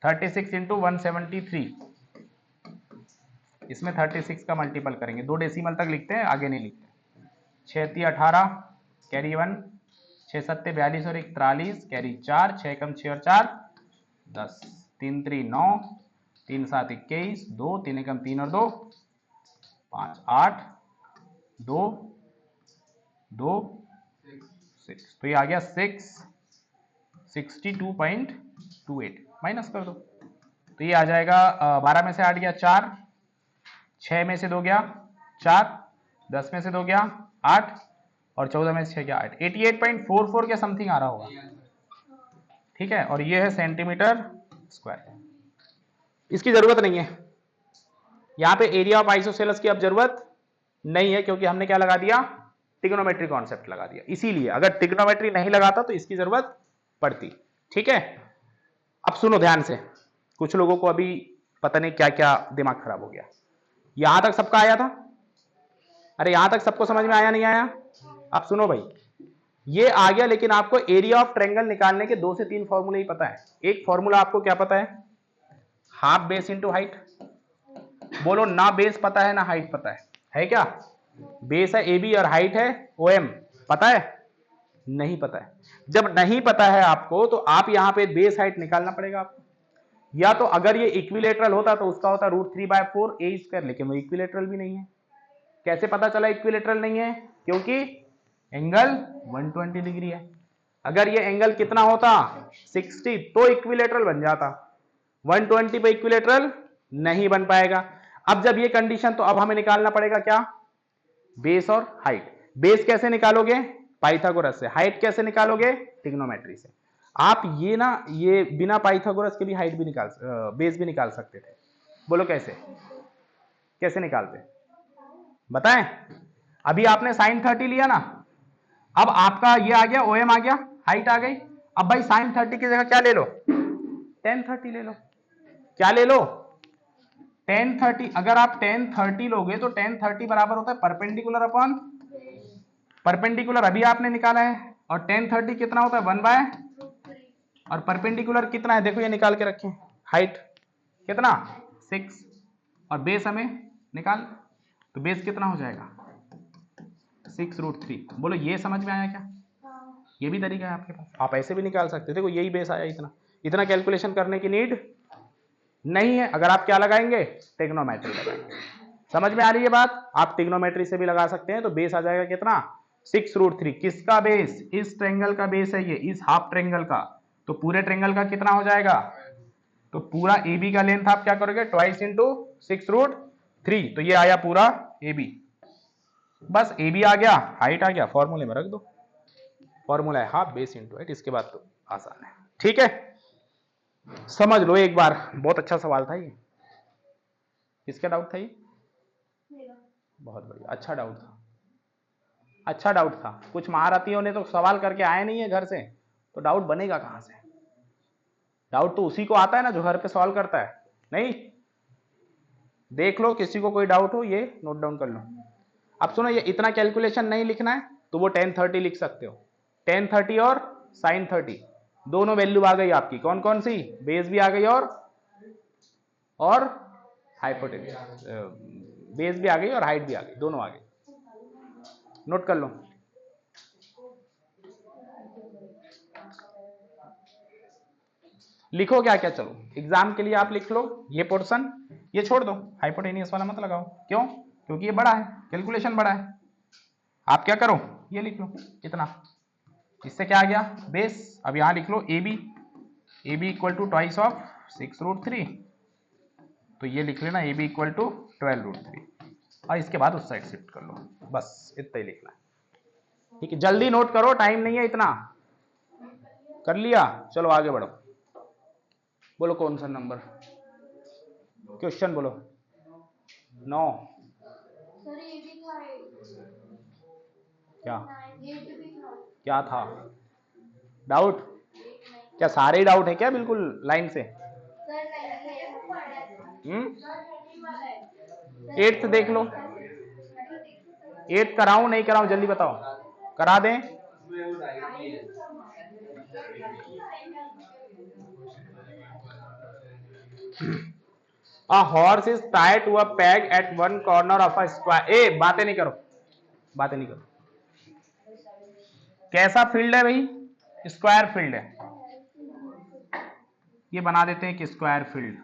Speaker 1: 36 इंटू 173। इसमें 36 का मल्टीपल करेंगे। 2 डेसिमल तक लिखते हैं, आगे नहीं लिखते। 6 × 18 कैरी 1, 6 × 7 42 और 1 43 कैरी 4, 6 कम 6 और 4 10, 3 3 9, 3 7 21, 2 3 एकम 3 और 2 5 8 2 2 6। तो ये आ गया 662.28। माइनस कर दो तो ये आ जाएगा 12 में से 8 गया 4, 6 में से 2 गया 4, 10 में से 2 गया 8 और 14 में से 6 गया 8। 88.44 के समथिंग आ रहा होगा, ठीक है। और ये है सेंटीमीटर स्क्वायर। इसकी जरूरत नहीं है यहाँ पे एरिया ऑफ आइसोसेलेस की अब जरूरत नहीं है, क्योंकि हमने क्या लगा दिया? ट्रिग्नोमेट्री कॉन्सेप्ट लगा दिया। इसीलिए अगर ट्रिग्नोमेट्री नहीं लगाता तो इसकी जरूरत पड़ती, ठीक है। अब सुनो ध्यान से, कुछ लोगों को अभी पता नहीं क्या क्या दिमाग खराब हो गया। यहां तक सबका आया था? अरे यहां तक सबको समझ में आया नहीं आया? अब सुनो भाई, ये आ गया, लेकिन आपको एरिया ऑफ ट्रायंगल निकालने के 2 से 3 फॉर्मूले ही पता है। एक फॉर्मूला आपको क्या पता है? Half base into height. बोलो ना बेस पता है ना हाइट पता है क्या? बेस है ए बी और हाइट है ओ एम, पता है? नहीं पता है। जब नहीं पता है आपको तो आप यहां पे बेस हाइट निकालना पड़ेगा आपको। या तो अगर ये इक्विलेटरल होता तो उसका होता √3/4 ए स्क्वायर, लेकिन वो इक्विलेटरल भी नहीं है। कैसे पता चला इक्विलेटरल नहीं है? क्योंकि एंगल 120 डिग्री है। अगर ये एंगल कितना होता 60 तो इक्विलेटरल बन जाता। 120 पे इक्विलेटरल नहीं बन पाएगा। अब जब ये कंडीशन, तो अब हमें निकालना पड़ेगा क्या? बेस और हाइट। बेस कैसे निकालोगे? पाइथागोरस से। हाइट कैसे निकालोगे? ट्रिग्नोमेट्री से। आप ये ना, ये बिना पाइथागोरस के भी हाइट भी निकाल, बेस भी निकाल सकते थे। बोलो कैसे, कैसे निकालते बताएं। अभी आपने साइन 30 लिया ना, अब आपका ये आ गया, OM आ गया, हाइट आ गई। अब भाई साइन 30 की जगह क्या ले लो, tan 30 ले लो। क्या ले लो, tan 30। अगर आप tan 30 लोगे तो tan 30 बराबर होता है परपेंडिकुलर अपॉन परपेंडिकुलर, अभी आपने निकाला है। और tan 30 कितना होता है 1/, और परपेंडिकुलर कितना है देखो, ये निकाल के रखें, हाइट कितना 6, और बेस हमें निकाल, तो बेस कितना हो जाएगा 6√3। बोलो ये समझ में आया क्या? ये भी तरीका है आपके पास, आप ऐसे भी निकाल सकते थे। देखो यही बेस आया, इतना इतना कैलकुलेशन करने की नीड नहीं है। अगर आप क्या लगाएंगे, ट्रिग्नोमेट्री लगाएंगे। समझ में आ रही है बात? आप ट्रिग्नोमेट्री से भी लगा सकते हैं। तो बेस आ जाएगा कितना 6√3। किसका बेस? इस ट्रायंगल का बेस है ये, इस हाफ ट्रायंगल का। तो पूरे ट्रायंगल का कितना हो जाएगा, तो पूरा AB का लेंथ आप क्या करोगे, ट्वाइस इंटू 6√3। तो ये आया पूरा AB। बस AB आ गया, हाइट आ गया, फॉर्मूले में रख दो। फॉर्मूला है हाफ बेस इंटू हाइट। इसके बाद तो आसान है। ठीक है, समझ लो एक बार। बहुत अच्छा सवाल था ये। किसका डाउट था ये? बहुत बढ़िया, अच्छा डाउट था, अच्छा डाउट था। कुछ महारथियों ने तो सवाल करके आए नहीं है घर से, तो डाउट बनेगा कहां से? डाउट तो उसी को आता है ना जो घर पे सवाल करता है। नहीं, देख लो किसी को कोई डाउट हो, ये नोट डाउन कर लो। अब सुनो, ये इतना कैलकुलेशन नहीं लिखना है तो वो tan 30 लिख सकते हो। tan 30 और sin 30 दोनों वैल्यू आ गई आपकी। कौन कौन सी? बेस भी आ गई और हाइपोटेन्यूज, बेस भी आ गई और हाइट भी आ गई, दोनों आ गई। नोट कर लो। लिखो क्या क्या, चलो एग्जाम के लिए आप लिख लो ये पोर्शन, ये छोड़ दो, हाइपोटेनियस वाला मत लगाओ। क्यों? क्योंकि ये बड़ा है, कैलकुलेशन बड़ा है। आप क्या करो, ये लिख लो इतना। इससे क्या आ गया, बेस। अब यहां लिख लो AB equal to twice of 6√3। तो ये लिख लेना AB इक्वल टू 12√3, और इसके बाद उस साइड शिफ्ट कर लो। बस इतना ही लिखना है। ठीक है, जल्दी नोट करो, टाइम नहीं है इतना। कर लिया? चलो आगे बढ़ो। बोलो कौन सा नंबर, क्वेश्चन बोलो। 9।
Speaker 2: सर ये भी था
Speaker 1: क्या?
Speaker 2: 8 भी था।
Speaker 1: क्या था डाउट? क्या सारे ही डाउट है क्या बिल्कुल लाइन से?
Speaker 2: सर नहीं है, सर नहीं वाला है।
Speaker 1: 8th देख लो, 8th कराऊं नहीं कराऊं, जल्दी बताओ। करा दें? A horse is tied to a peg at one corner of a square. ए बातें नहीं करो, बातें नहीं करो। कैसा फील्ड है भाई? स्क्वायर फील्ड है। ये बना देते हैं कि स्क्वायर फील्ड।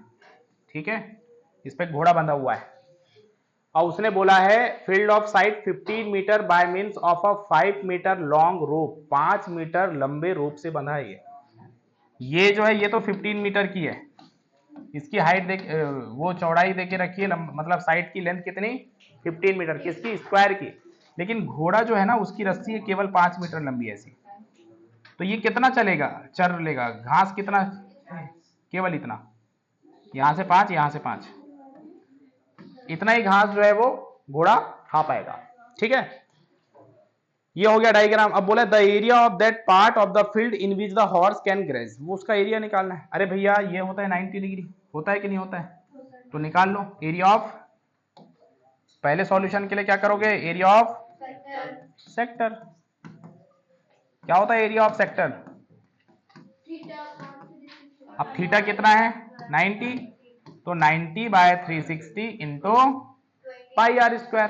Speaker 1: ठीक है, इस पे घोड़ा बंधा हुआ है, और उसने बोला है field of side 15 metre by means of a 5 metre long rope. 5 metre लंबे रोप से बंधा है ये जो है, ये तो 15 मीटर की है। इसकी हाइट देख, वो चौड़ाई देके रखी है, मतलब साइड की लेंथ कितनी, 15 मीटर की, इसकी स्क्वायर की। लेकिन घोड़ा जो है ना, उसकी रस्सी है केवल 5 मीटर लंबी ऐसी। तो ये कितना चलेगा, चर लेगा, घास कितना, केवल इतना, यहां से 5, यहां से 5, इतना ही घास जो है वो घोड़ा खा पाएगा। ठीक है, ये हो गया डायग्राम। अब बोला the area of that part of the field in which the horse can graze, वो उसका एरिया निकालना है। अरे भैया ये होता है 90 डिग्री, होता है कि नहीं होता है? तो निकाल लो एरिया ऑफ, पहले सॉल्यूशन के लिए क्या करोगे, एरिया ऑफ सेक्टर। क्या होता है एरिया ऑफ सेक्टर? अब थीटा कितना है 90, तो 90 by 360 into pi R square,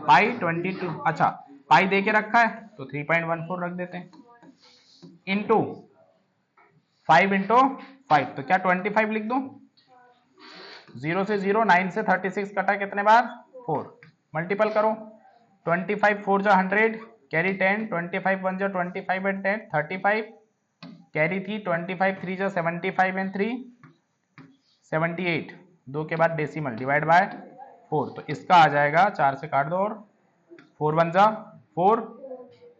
Speaker 1: pi 22। अच्छा पाई दे के रखा है तो 3.14 रख देते हैं, इंटू 5 इंटू 5, तो क्या 25 लिख दूं? 0 से 0, 9 से 36 कटा कितने बार, 4, मल्टीपल करो। 25 4 जा 100, कैरी 10, 25 1 जा 25 एंड 10 35, कैरी थी 25 3 जा 75 एंड 3 78, 2 के बाद डेसिमल डिवाइड बाय 4। तो इसका आ जाएगा, 4 से काट दो, और 4 1 जा 4,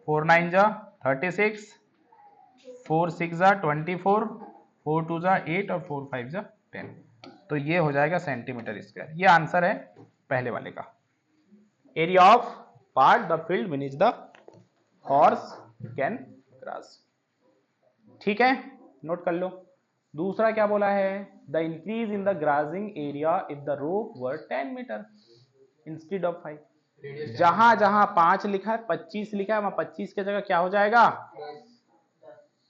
Speaker 1: 4 9 जा 36, 4 6 जा 24, 4 2 जा 8 और 4 5 जा 10। तो ये हो जाएगा सेंटीमीटर स्क्वायर। ये आंसर है पहले वाले का। Area of part the field which the horse can cross. ठीक है, नोट कर लो। दूसरा क्या बोला है, the increase in the grazing area if the rope were 10 metre instead of 5। जहां जहां 5 लिखा है 25 लिखा है, वहां 25 की जगह क्या हो जाएगा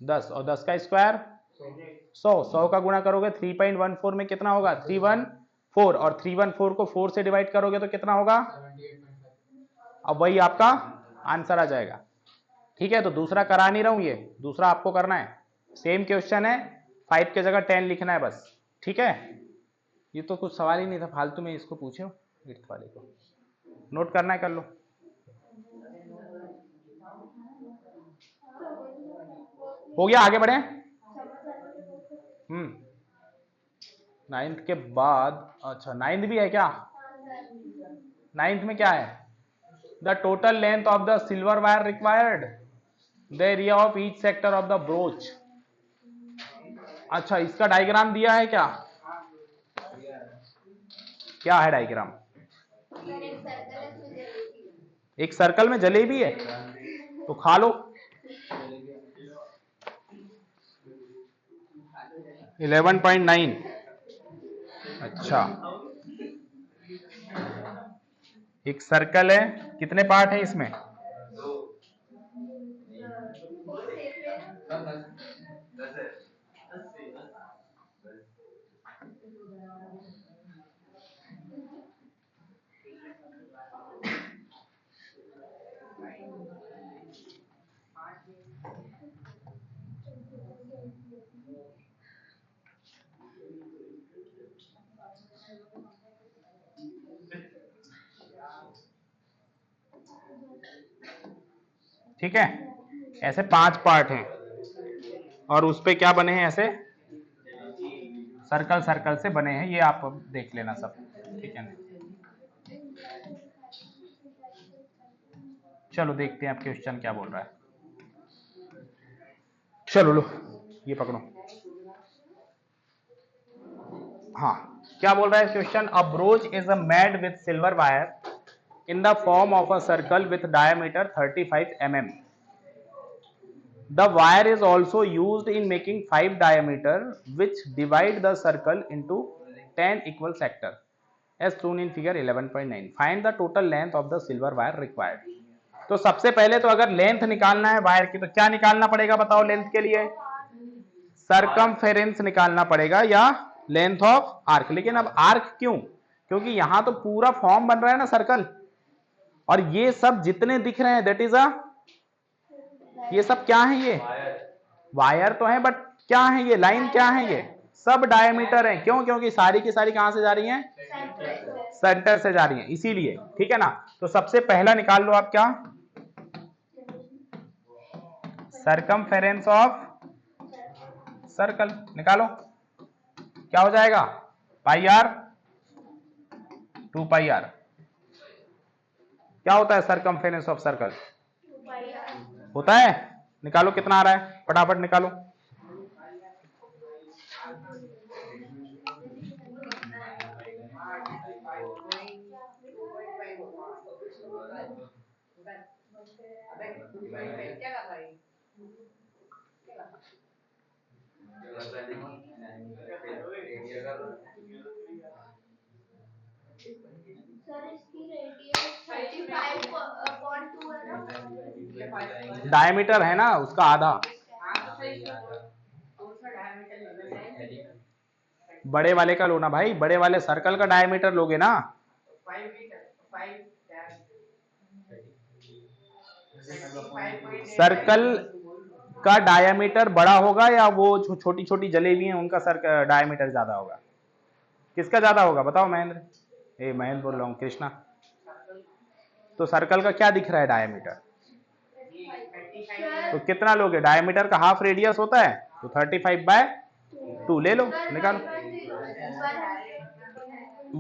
Speaker 1: 10, और 10 का स्क्वायर 100 का गुणा करोगे 3.14 में कितना होगा 314, और 314 को 4 से डिवाइड करोगे तो कितना होगा, अब वही आपका आंसर आ जाएगा। ठीक है, तो दूसरा करा नहीं रहा हूं, ये दूसरा आपको करना है। सेम क्वेश्चन है, 5 की जगह 10 लिखना है बस। ठीक है, ये तो कुछ सवाल ही नहीं था, फालतू में इसको पूछे हो 8th वाले को। नोट करना है कर लो। हो गया, आगे बढ़े। 9th के बाद, अच्छा 9th भी है क्या? 9th में क्या है, the total length of the silver wire required, the area of each sector of the broach. अच्छा, इसका डायग्राम दिया है क्या? क्या है डायग्राम? एक सर्कल में जलेबी है, तो खा लो। 11.9। अच्छा, एक सर्कल है, कितने पार्ट है इसमें? ठीक है, ऐसे 5 पार्ट हैं और उस पे क्या बने हैं, ऐसे सर्कल सर्कल से बने हैं, ये आप देख लेना सब। ठीक है, चलो देखते हैं आप क्वेश्चन क्या बोल रहा है। चलो लो, ये पकड़ो। हाँ, क्या बोल रहा है question, a broach is a made with silver wire in the form of a circle with diameter 35 mm. The wire is also used in making 5 diameter which divide the circle into 10 equal sector as shown in figure 11.9. Find the total length of the silver wire required. तो सबसे पहले तो अगर लेंथ निकालना है वायर की तो क्या निकालना पड़ेगा बताओ, लेंथ के लिए सरकमफेरेंस निकालना पड़ेगा या लेंथ ऑफ आर्क। लेकिन अब आर्क क्यों, क्योंकि यहां तो पूरा फॉर्म बन रहा है ना सर्कल, और ये सब जितने दिख रहे हैं दैट इज अ, ये सब क्या है, ये वायर तो है बट क्या है, ये लाइन क्या है, ये सब डायमीटर है। क्यों, क्योंकि सारी की सारी कहां से जा रही हैं, सेंटर से जा रही हैं, इसीलिए। ठीक है ना, तो सबसे पहला निकाल लो आप, क्या सरकमफेरेंस ऑफ सर्कल निकालो, क्या हो जाएगा पाई आर 2 पाई आर। क्या होता है सरकमफेरेंस ऑफ सर्कल, होता है, निकालो कितना आ रहा है, फटाफट निकालो।
Speaker 2: सर इसकी रेडियस 35.2 है ना,
Speaker 1: डायमीटर है ना उसका आधा, बड़े वाले का लो ना भाई, बड़े वाले सर्कल का डायमीटर लोगे ना। सर्कल का डायमीटर बड़ा होगा या वो छोटी छोटी जलेबी हैं उनका डायमीटर ज्यादा होगा, किसका ज्यादा होगा बताओ महेंद्र, महेंद्र बोल रहा हूँ, कृष्णा। तो सर्कल का क्या दिख रहा है डायमीटर, तो कितना लोगे, डायमीटर का हाफ रेडियस होता है तो 35/2 ले लो, निकालो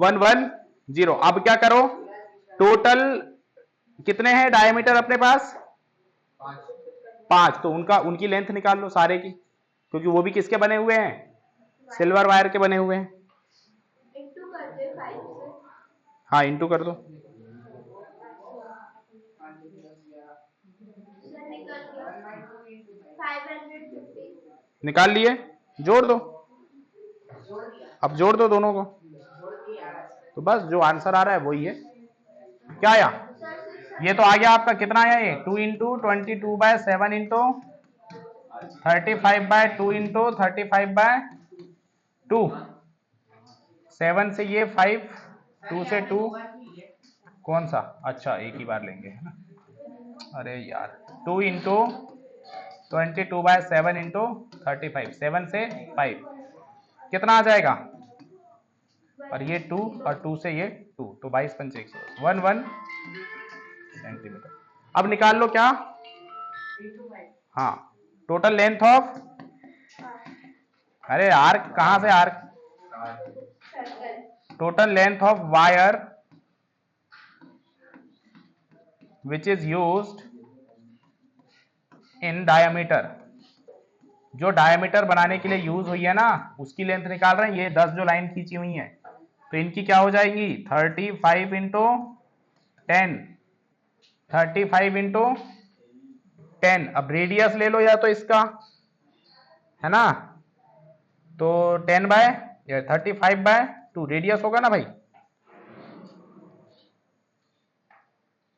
Speaker 1: 110। अब क्या करो, टोटल कितने हैं डायमीटर अपने पास, 5, तो उनकी लेंथ निकाल लो सारे की, क्योंकि वो भी किसके बने हुए हैं, सिल्वर वायर के बने हुए हैं।
Speaker 2: इंटू कर दे 5 से।
Speaker 1: हाँ इंटू कर दो,
Speaker 2: सर निकल गया 550।
Speaker 1: निकाल लिए, जोड़ दो, अब जोड़ दो दोनों को, तो बस जो आंसर आ रहा है वही है। क्या आया, ये तो आ गया आपका, कितना आया ये, 2 इंटू 22/7 इंटू 35/2 इंटू 35/2, 7 से ये 5, 2 से 2, कौन सा, अच्छा एक ही बार लेंगे है ना, अरे यार 2 इंटू 22/7 इंटू 35, 7 से 5 कितना आ जाएगा, और ये 2 और 2 से ये 2, तो 22 पंचे 1 सेंटीमीटर। अब निकाल लो क्या, हाँ टोटल लेंथ ऑफ, अरे आर्क कहां से arc, total length of wire which is used in diameter, जो डायमीटर बनाने के लिए यूज हुई है ना उसकी लेंथ निकाल रहे हैं, ये 10 जो लाइन खींची हुई है, तो इनकी क्या हो जाएगी 35 इंटू 10, 35 इंटू 10, अब रेडियस ले लो या तो इसका, है ना, तो 35/2 रेडियस होगा ना भाई,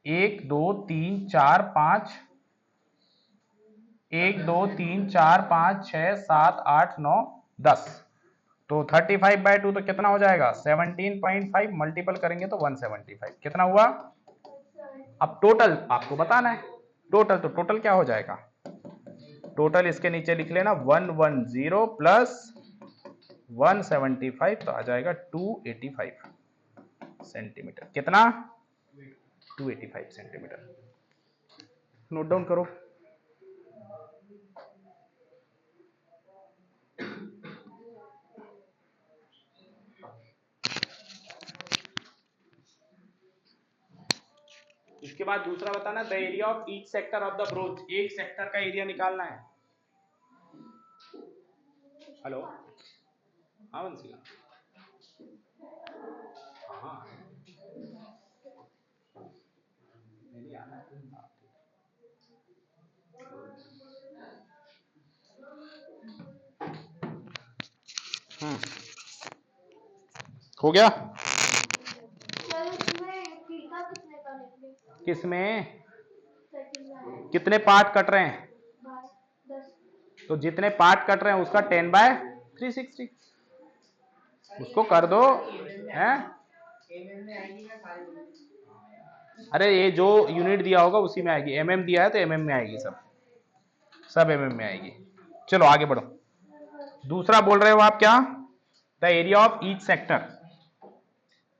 Speaker 1: 1 2 3 4 5, 1 2 3 4 5 6 7 8 9 10, तो 35/2 तो कितना हो जाएगा 17.5, मल्टीपल करेंगे तो 175, कितना हुआ। अब टोटल आपको बताना है, टोटल तो टोटल क्या हो जाएगा, टोटल इसके नीचे लिख लेना 110 प्लस 175, तो आ जाएगा 285 सेंटीमीटर, कितना 285 सेंटीमीटर, नोट डाउन करो। इसके बाद दूसरा बताना, the area of each sector of the broach, एक सेक्टर का एरिया निकालना है। हेलो, हाँ वंशिका, हाँ नहीं आना है, हो गया,
Speaker 2: सर इसमें थीटा कितने का निकले?
Speaker 1: किसमें
Speaker 2: सेकंड में
Speaker 1: कितने पार्ट कट रहे हैं,
Speaker 2: 10।
Speaker 1: तो जितने पार्ट कट रहे हैं उसका 10/360 उसको कर दो, हैं, अरे ये जो यूनिट दिया होगा उसी में आएगी, एमएम दिया है तो एमएम में आएगी, सब एमएम में आएगी। चलो आगे बढ़ो, दूसरा बोल रहे हो आप क्या, the area of each sector,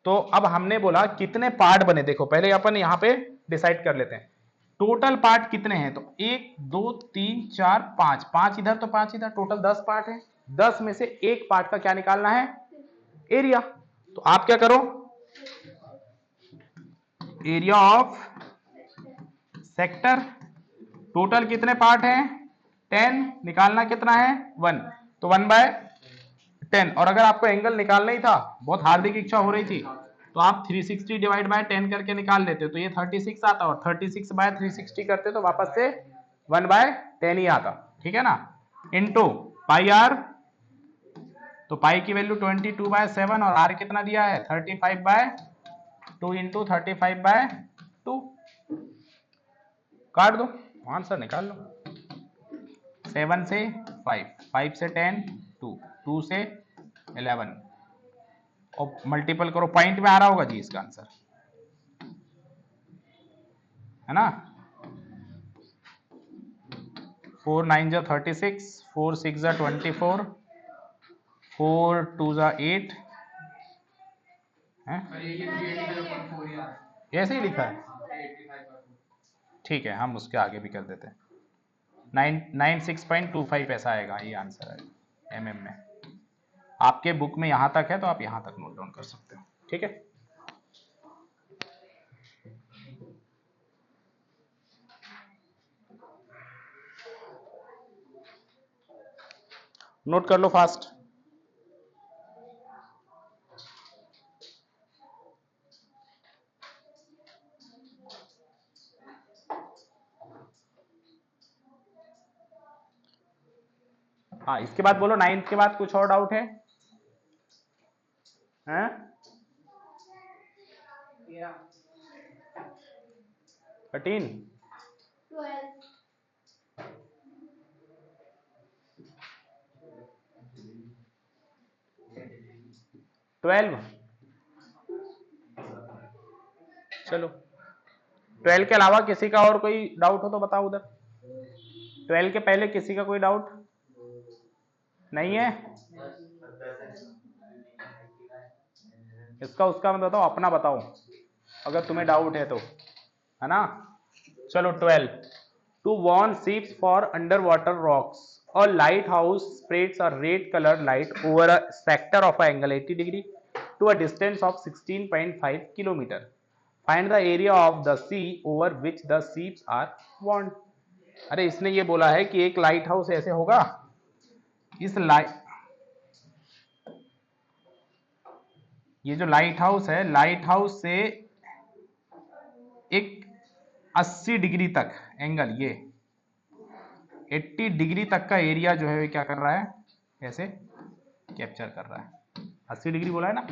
Speaker 1: तो अब हमने बोला कितने पार्ट बने, देखो पहले अपन यहां पे डिसाइड कर लेते हैं टोटल पार्ट कितने हैं, तो 1 2 3 4 5, 5 इधर तो 5 इधर, टोटल 10 पार्ट है, 10 में से एक पार्ट का क्या निकालना है, एरिया, तो आप क्या करो, एरिया ऑफ सेक्टर, टोटल कितने पार्ट हैं 10, निकालना कितना है 1, तो 1/10, और अगर आपको एंगल निकालना ही था, बहुत हार्दिक इच्छा हो रही थी, तो आप 360 डिवाइड बाय 10 करके निकाल लेते, तो ये 36 आता, और 36/360 करते तो वापस से 1/10 ही आता, ठीक है ना, इनटू पाई आर, तो पाई की वैल्यू 22/7, और आर कितना दिया है 35/2 इंटू 35/2, काट दो, आंसर निकाल लो, 7 से 5, 5 से 10 2, 2 से 11, और मल्टीपल करो, पॉइंट में आ रहा होगा जी इसका आंसर, है ना, 4 9 जा 36, 4 6 जा 24, 4 2 जा 8 है,
Speaker 3: अरे ये 385.4 यार,
Speaker 1: ऐसे ही लिखा है,
Speaker 3: 385.4,
Speaker 1: ठीक है हम उसके आगे भी कर देते हैं, 96.25 ऐसा आएगा, ये आंसर है एमएम में, आपके बुक में यहां तक है तो आप यहां तक नोट डाउन कर सकते हो, ठीक है। नोट कर लो फास्ट। हाँ, इसके बाद बोलो, 9th के बाद कुछ और डाउट है? हैं? 13?
Speaker 2: 12.
Speaker 1: 12? चलो, 12 के अलावा किसी का और कोई डाउट हो तो बताओ उधर। 12 के पहले किसी का कोई डाउट नहीं है? इसका उसका मत बताओ, अपना बताओ अगर तुम्हें डाउट है तो, है ना। चलो 12, to warn ships for underwater rocks a lighthouse spreads a red colored light over a sector of an angle 80 degree to a distance of 16.5 kilometer. Find the area of the sea over which the ships are warned. अरे इसने ये बोला है कि एक लाइट हाउस ऐसे होगा, इस ये जो लाइट हाउस है, लाइट हाउस से एक 80 डिग्री तक एंगल, ये 80 डिग्री तक का एरिया जो है क्या कर रहा है, ऐसे कैप्चर कर रहा है। 80 डिग्री बोला है ना।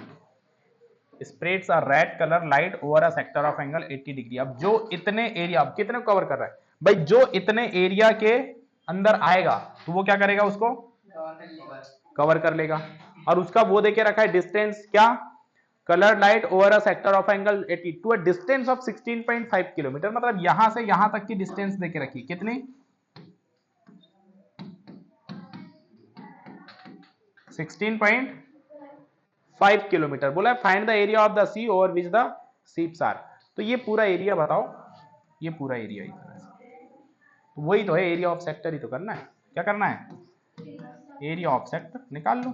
Speaker 1: Spreads a red colour light over a sector of angle 80 degree. अब जो इतने एरिया, अब कितने कवर कर रहा है भाई, जो इतने एरिया के अंदर आएगा तो वो क्या करेगा, उसको कवर कर लेगा। और उसका वो देके रखा है डिस्टेंस, क्या, colour light over a sector of angle 80 to a distance of 16.5 kilometre. मतलब यहां से यहां तक की डिस्टेंस देके रखी, कितनी, 16.5 किलोमीटर बोला है। Find the area of the sea over which the ships are. तो ये पूरा एरिया बताओ, ये पूरा एरिया इस तरह से, तो वही तो है, एरिया ऑफ सेक्टर ही तो करना है। क्या करना है, एरिया ऑफ सेक्टर निकाल लो।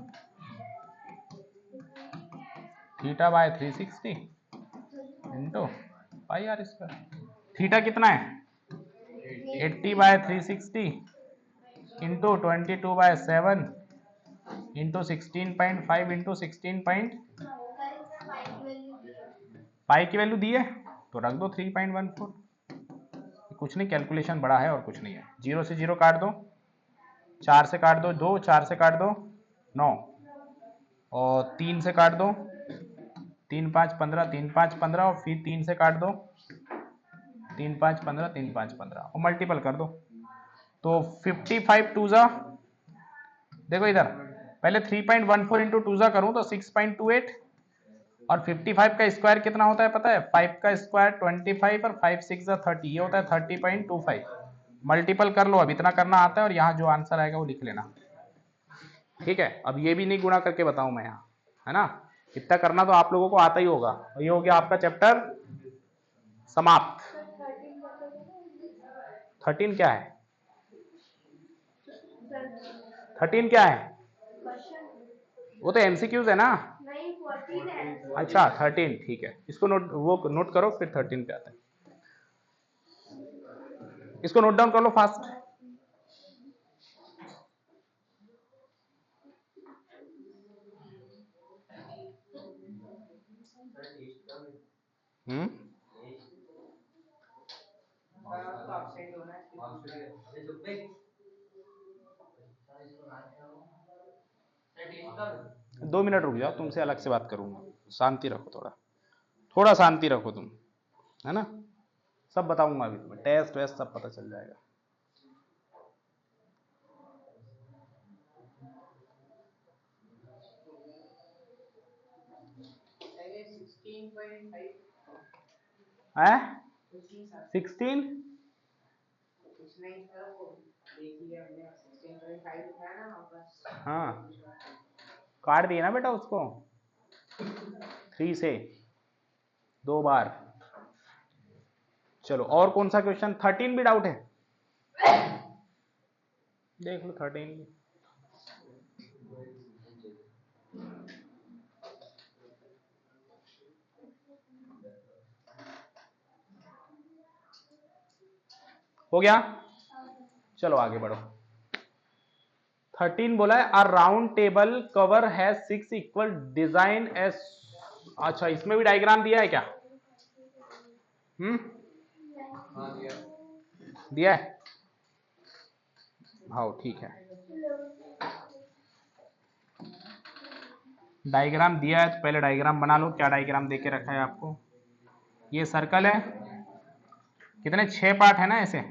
Speaker 1: Theta by 360 into pi R square. Theta कितना है, 80 by 360 into 22/7 into 16.5 into 16 point, pi की वैल्यू दी है तो रख दो 3.14। कुछ नहीं, कैलकुलेशन बड़ा है और कुछ नहीं है। 0 से 0 काट दो, 4 से काट दो 2, 4 से काट दो 9, और 3 से काट दो 3 5 15, 3 5 15, और फिर 3 से काट दो 3 5 15, 3 5 15, और मल्टीपल कर दो तो 55 टू जा, देखो इधर पहले 3.14 इंटू टू जा करूं तो 6.28, और 55 का स्क्वायर कितना होता है पता है, 5 का स्क्वायर 25 और 5 6 30, ये होता है 30.25। मल्टीपल कर लो, अब इतना करना आता है, और यहाँ जो आंसर आएगा वो लिख लेना, ठीक है। अब ये भी नहीं गुणा करके बताऊं मैं यहाँ, है ना। इतना करना तो आप लोगों को आता ही होगा। ये हो गया आपका चैप्टर समाप्त। 13 क्या है, 13 क्या है, वो तो एमसीक्यूज है ना।
Speaker 2: नहीं, 14 है।
Speaker 1: अच्छा 13, ठीक है, इसको नोट, वो नोट करो, फिर 13 पे आते हैं। इसको नोट डाउन कर लो फास्ट। हम्म, दो मिनट रुक जाओ, तुमसे अलग से बात करूंगा। शांति रखो, थोड़ा थोड़ा शांति रखो तुम, है ना। सब बताऊंगा अभी तुम्हें, टेस्ट वेस्ट सब पता चल जाएगा। है 16, हाँ काट दिए ना बेटा उसको 3 से 2 बार। चलो और कौन सा क्वेश्चन, 13 भी डाउट है, देख लो 13 भी। हो गया, चलो आगे बढ़ो। 13 बोला है, अ round table cover has 6 equal design S. अच्छा, इसमें भी डायग्राम दिया है क्या?
Speaker 3: हाँ दिया।
Speaker 1: दिया है, हाँ ठीक है, डायग्राम दिया है तो पहले डायग्राम बना लो। क्या डायग्राम देके रखा है आपको? ये सर्कल है, कितने 6 पार्ट है ना ऐसे?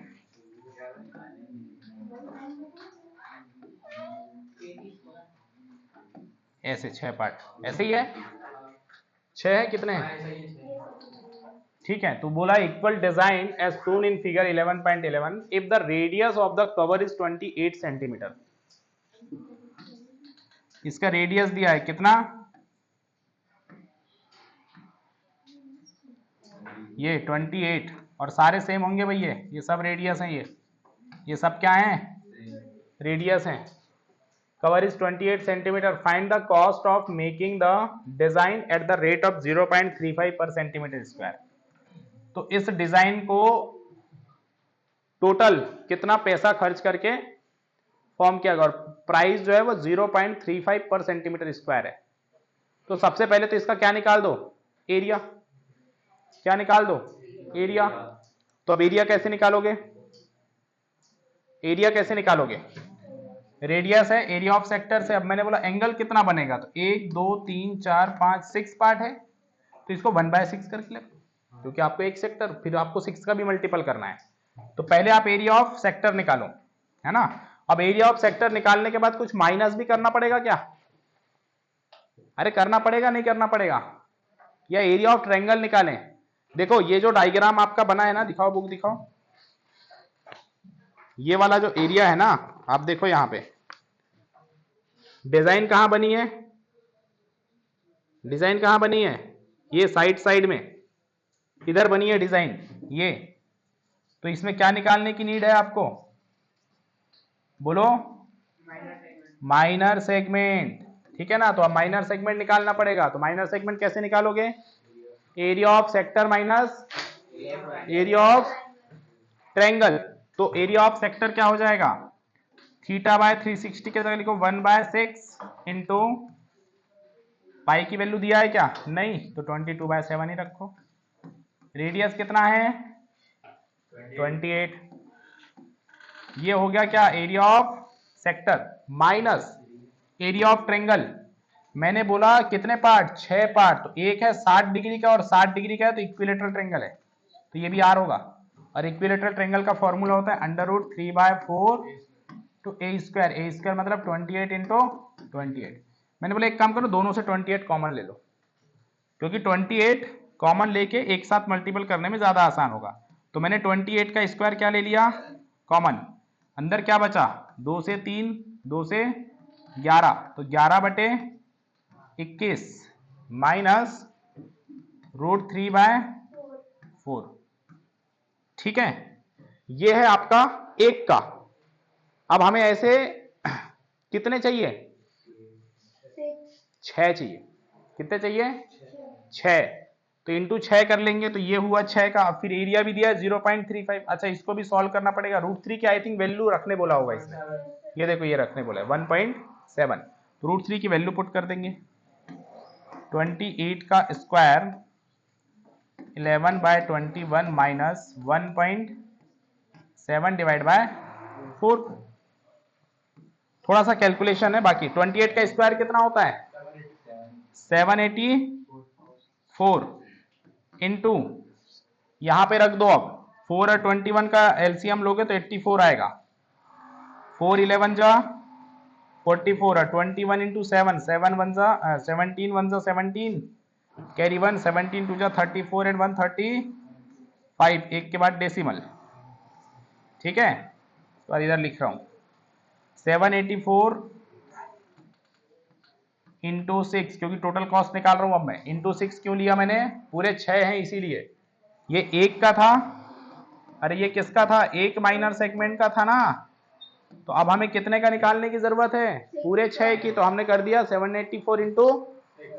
Speaker 1: ऐसे 6 पार्ट ऐसे ही है, 6 है, कितने
Speaker 3: हाँ
Speaker 1: हैं?
Speaker 3: ऐसा ही है।
Speaker 1: ठीक है, तो बोला equal design as shown in figure 11.11 if the radius of the cover is 28 centimetre. इसका रेडियस दिया है कितना? ये 28, और सारे सेम होंगे भैया, ये सब रेडियस हैं, ये सब क्या है? रेडियस हैं। Cover is 28 centimetre, find the cost of making the design at the rate of 0.35 पर सेंटीमीटर स्क्वायर। तो इस डिजाइन को टोटल कितना पैसा खर्च करके फॉर्म किया गया, और प्राइस जो है वो 0.35 पर सेंटीमीटर स्क्वायर है। तो सबसे पहले तो इसका क्या निकाल दो? एरिया। क्या निकाल दो? एरिया। तो अब एरिया कैसे निकालोगे? एरिया कैसे निकालोगे? रेडियस है, एरिया ऑफ सेक्टर से। अब मैंने बोला एंगल कितना बनेगा, तो 1 2 3 4 5 6 पार्ट है, तो इसको 1/6 करके ले, क्योंकि आपको एक सेक्टर, फिर आपको 6 का भी मल्टीपल करना है। तो पहले आप एरिया ऑफ सेक्टर निकालो, है ना। अब एरिया ऑफ सेक्टर निकालने के बाद कुछ माइनस भी करना पड़ेगा क्या? अरे करना पड़ेगा, नहीं करना पड़ेगा? या एरिया ऑफ ट्रायंगल निकालें। देखो ये जो डायग्राम आपका बना है ना, दिखाओ बुक दिखाओ, ये वाला जो एरिया है ना, आप देखो यहां पे डिजाइन कहां बनी है? डिजाइन कहां बनी है? ये साइड साइड में इधर बनी है डिजाइन, ये। तो इसमें क्या निकालने की नीड है आपको? बोलो। माइनर सेगमेंट, ठीक है ना। तो अब माइनर सेगमेंट निकालना पड़ेगा। तो माइनर सेगमेंट कैसे निकालोगे? Area of sector minus area of triangle. तो एरिया ऑफ सेक्टर क्या हो जाएगा? थीटा बाय 360 के जगह लिखो 1/6 इंटू पाई की वैल्यू दिया है क्या? नहीं, तो 22/7 ही रखो। रेडियस कितना है? 28। ये हो गया क्या? Area of sector minus area of triangle. मैंने बोला कितने पार्ट? 6 पार्ट। तो एक है 60 डिग्री का और 60 डिग्री का है, तो इक्विलेटरल ट्रायंगल है, तो ये भी आर होगा। और इक्विलेटरल ट्रायंगल का फॉर्मूला होता है √3/4 टू ए स्क्वायर मतलब 28 इंटू 28। मैंने बोला एक काम करो, दोनों से 28 कॉमन ले लो, क्योंकि 28 कॉमन लेके एक साथ मल्टीपल करने में ज्यादा आसान होगा। तो मैंने 28 का स्क्वायर क्या ले लिया? कॉमन। अंदर क्या बचा? 2 से 3, 2 से 11, तो 11/21 माइनस √3/4। ठीक है, ये है आपका एक का। अब हमें ऐसे कितने चाहिए? 6 चाहिए। कितने चाहिए? 6। तो इंटू 6 कर लेंगे, तो ये हुआ 6 का। फिर एरिया भी दिया है 0.35। अच्छा, इसको भी सॉल्व करना पड़ेगा। √3 की आई थिंक वैल्यू रखने बोला होगा इसने, ये देखो ये रखने बोला है 1.7। तो √3 की वैल्यू पुट कर देंगे। 28 का स्क्वायर 11/21 माइनस 1.7 डिवाइड बाय 4। थोड़ा सा कैलकुलेशन है बाकी। 28 का स्क्वायर कितना होता है? 784 इंटू यहां पे रख दो। अब 4 और 21 का एलसीएम लोगे तो 84 आएगा। 4 11 जा 44 और 21 इंटू 7 7 1 जा 17 1 जा 17 कैरी 1 17 2 जा 34 एंड 135, एक के बाद डेसिमल। ठीक है, तो इधर लिख रहा हूं 784 इंटू 6, क्योंकि टोटल कॉस्ट निकाल रहा हूं अब मैं। इंटू 6 क्यों लिया मैंने? पूरे 6 हैं इसीलिए। ये एक का था, अरे ये किसका था? एक माइनर सेगमेंट का था ना। तो अब हमें कितने का निकालने की जरूरत है? पूरे 6 की। तो हमने कर दिया 784 इंटू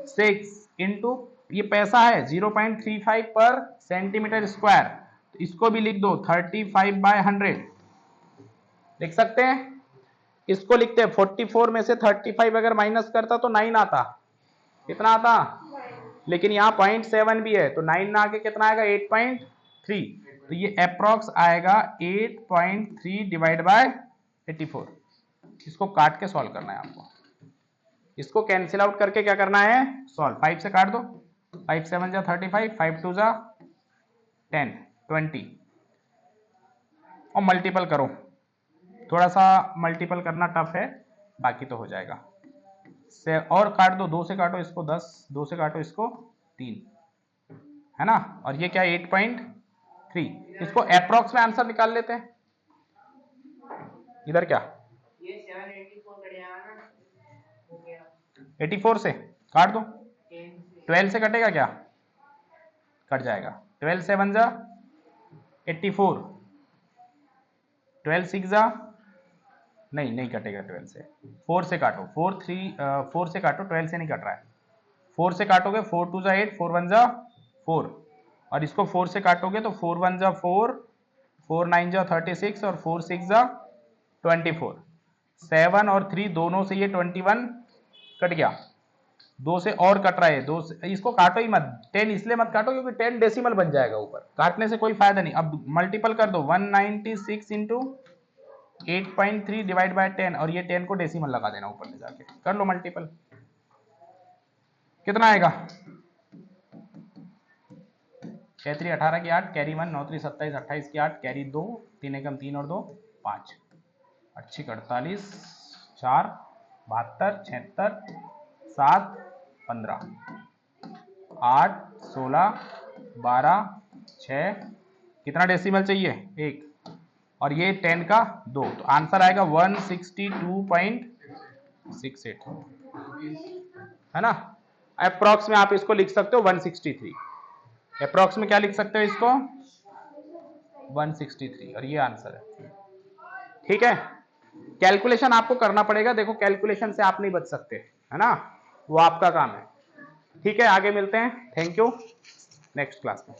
Speaker 1: 6 इंटू ये पैसा है 0.35 पर सेंटीमीटर स्क्वायर। तो इसको भी लिख दो 35/100, लिख सकते हैं। इसको लिखते हैं 44 में से 35 अगर माइनस करता तो 9 आता। कितना आता? लेकिन यहाँ 0.7 भी है तो 9 ना आके कितना आएगा 8.3। तो ये अप्रोक्स आएगा 8.3 डिवाइड बाय 84। इसको काट के सॉल्व करना है आपको। इसको कैंसिल आउट करके क्या करना है? सॉल्व। 5 से काट दो, 5 7 जा 35, 5 2 जा 10 20 और मल्टीपल करो। थोड़ा सा मल्टीपल करना टफ है, बाकी तो हो जाएगा। से और काट दो, 2 से काटो इसको 10, 2 से काटो इसको 3, है ना। और ये क्या 8.3। इसको अप्रोक्स में आंसर निकाल लेते हैं। इधर क्या
Speaker 4: ये 784 कट जाएगा ना, हो गया
Speaker 1: 84 से काट दो,
Speaker 4: 10 से
Speaker 1: 12 से कटेगा क्या? कट जाएगा। 12 7 जा 84, 12 6 जा नहीं कटेगा 12 से। 4 से काटो, 4 से काटो, 12 से नहीं कट रहा है। 4 से काटोगे 4 2 जा 8, 4 1 जा 4 और इसको 4 से काटोगे तो 4 1 जा 4, 4 9 जा 36 और 4 6 जा 24। 7 और 3 दोनों से ये 21 कट गया। 2 से और कट रहा है, 2 से इसको काटो ही मत। 10 इसलिए मत काटो क्योंकि 10 डेसिमल बन जाएगा ऊपर, काटने से कोई फायदा नहीं। अब मल्टीपल कर दो, 196 इंटू 8.3 डिवाइड बाय 10 और ये 10 को डेसिमल लगा देना ऊपर ले जाके, कर लो मल्टीपल। कितना आएगा? 6 3 18 की 8, कैरी 1, 9 3 27, 28 की 8, कैरी 2, 3 एकम 3 और 2 5, 8 48, 4 72, 76, 7 15, 8 16 12 6, कितना डेसिमल चाहिए? 1 और ये 10 का 2, तो आंसर आएगा 162.68, है ना। अप्रोक्स में आप इसको लिख सकते हो 163। अप्रोक्स में क्या लिख सकते हो इसको? 163 और ये आंसर है। ठीक है, कैलकुलेशन आपको करना पड़ेगा। देखो कैलकुलेशन से आप नहीं बच सकते, है ना, वो आपका काम है। ठीक है, आगे मिलते हैं। थैंक यू, नेक्स्ट क्लास में।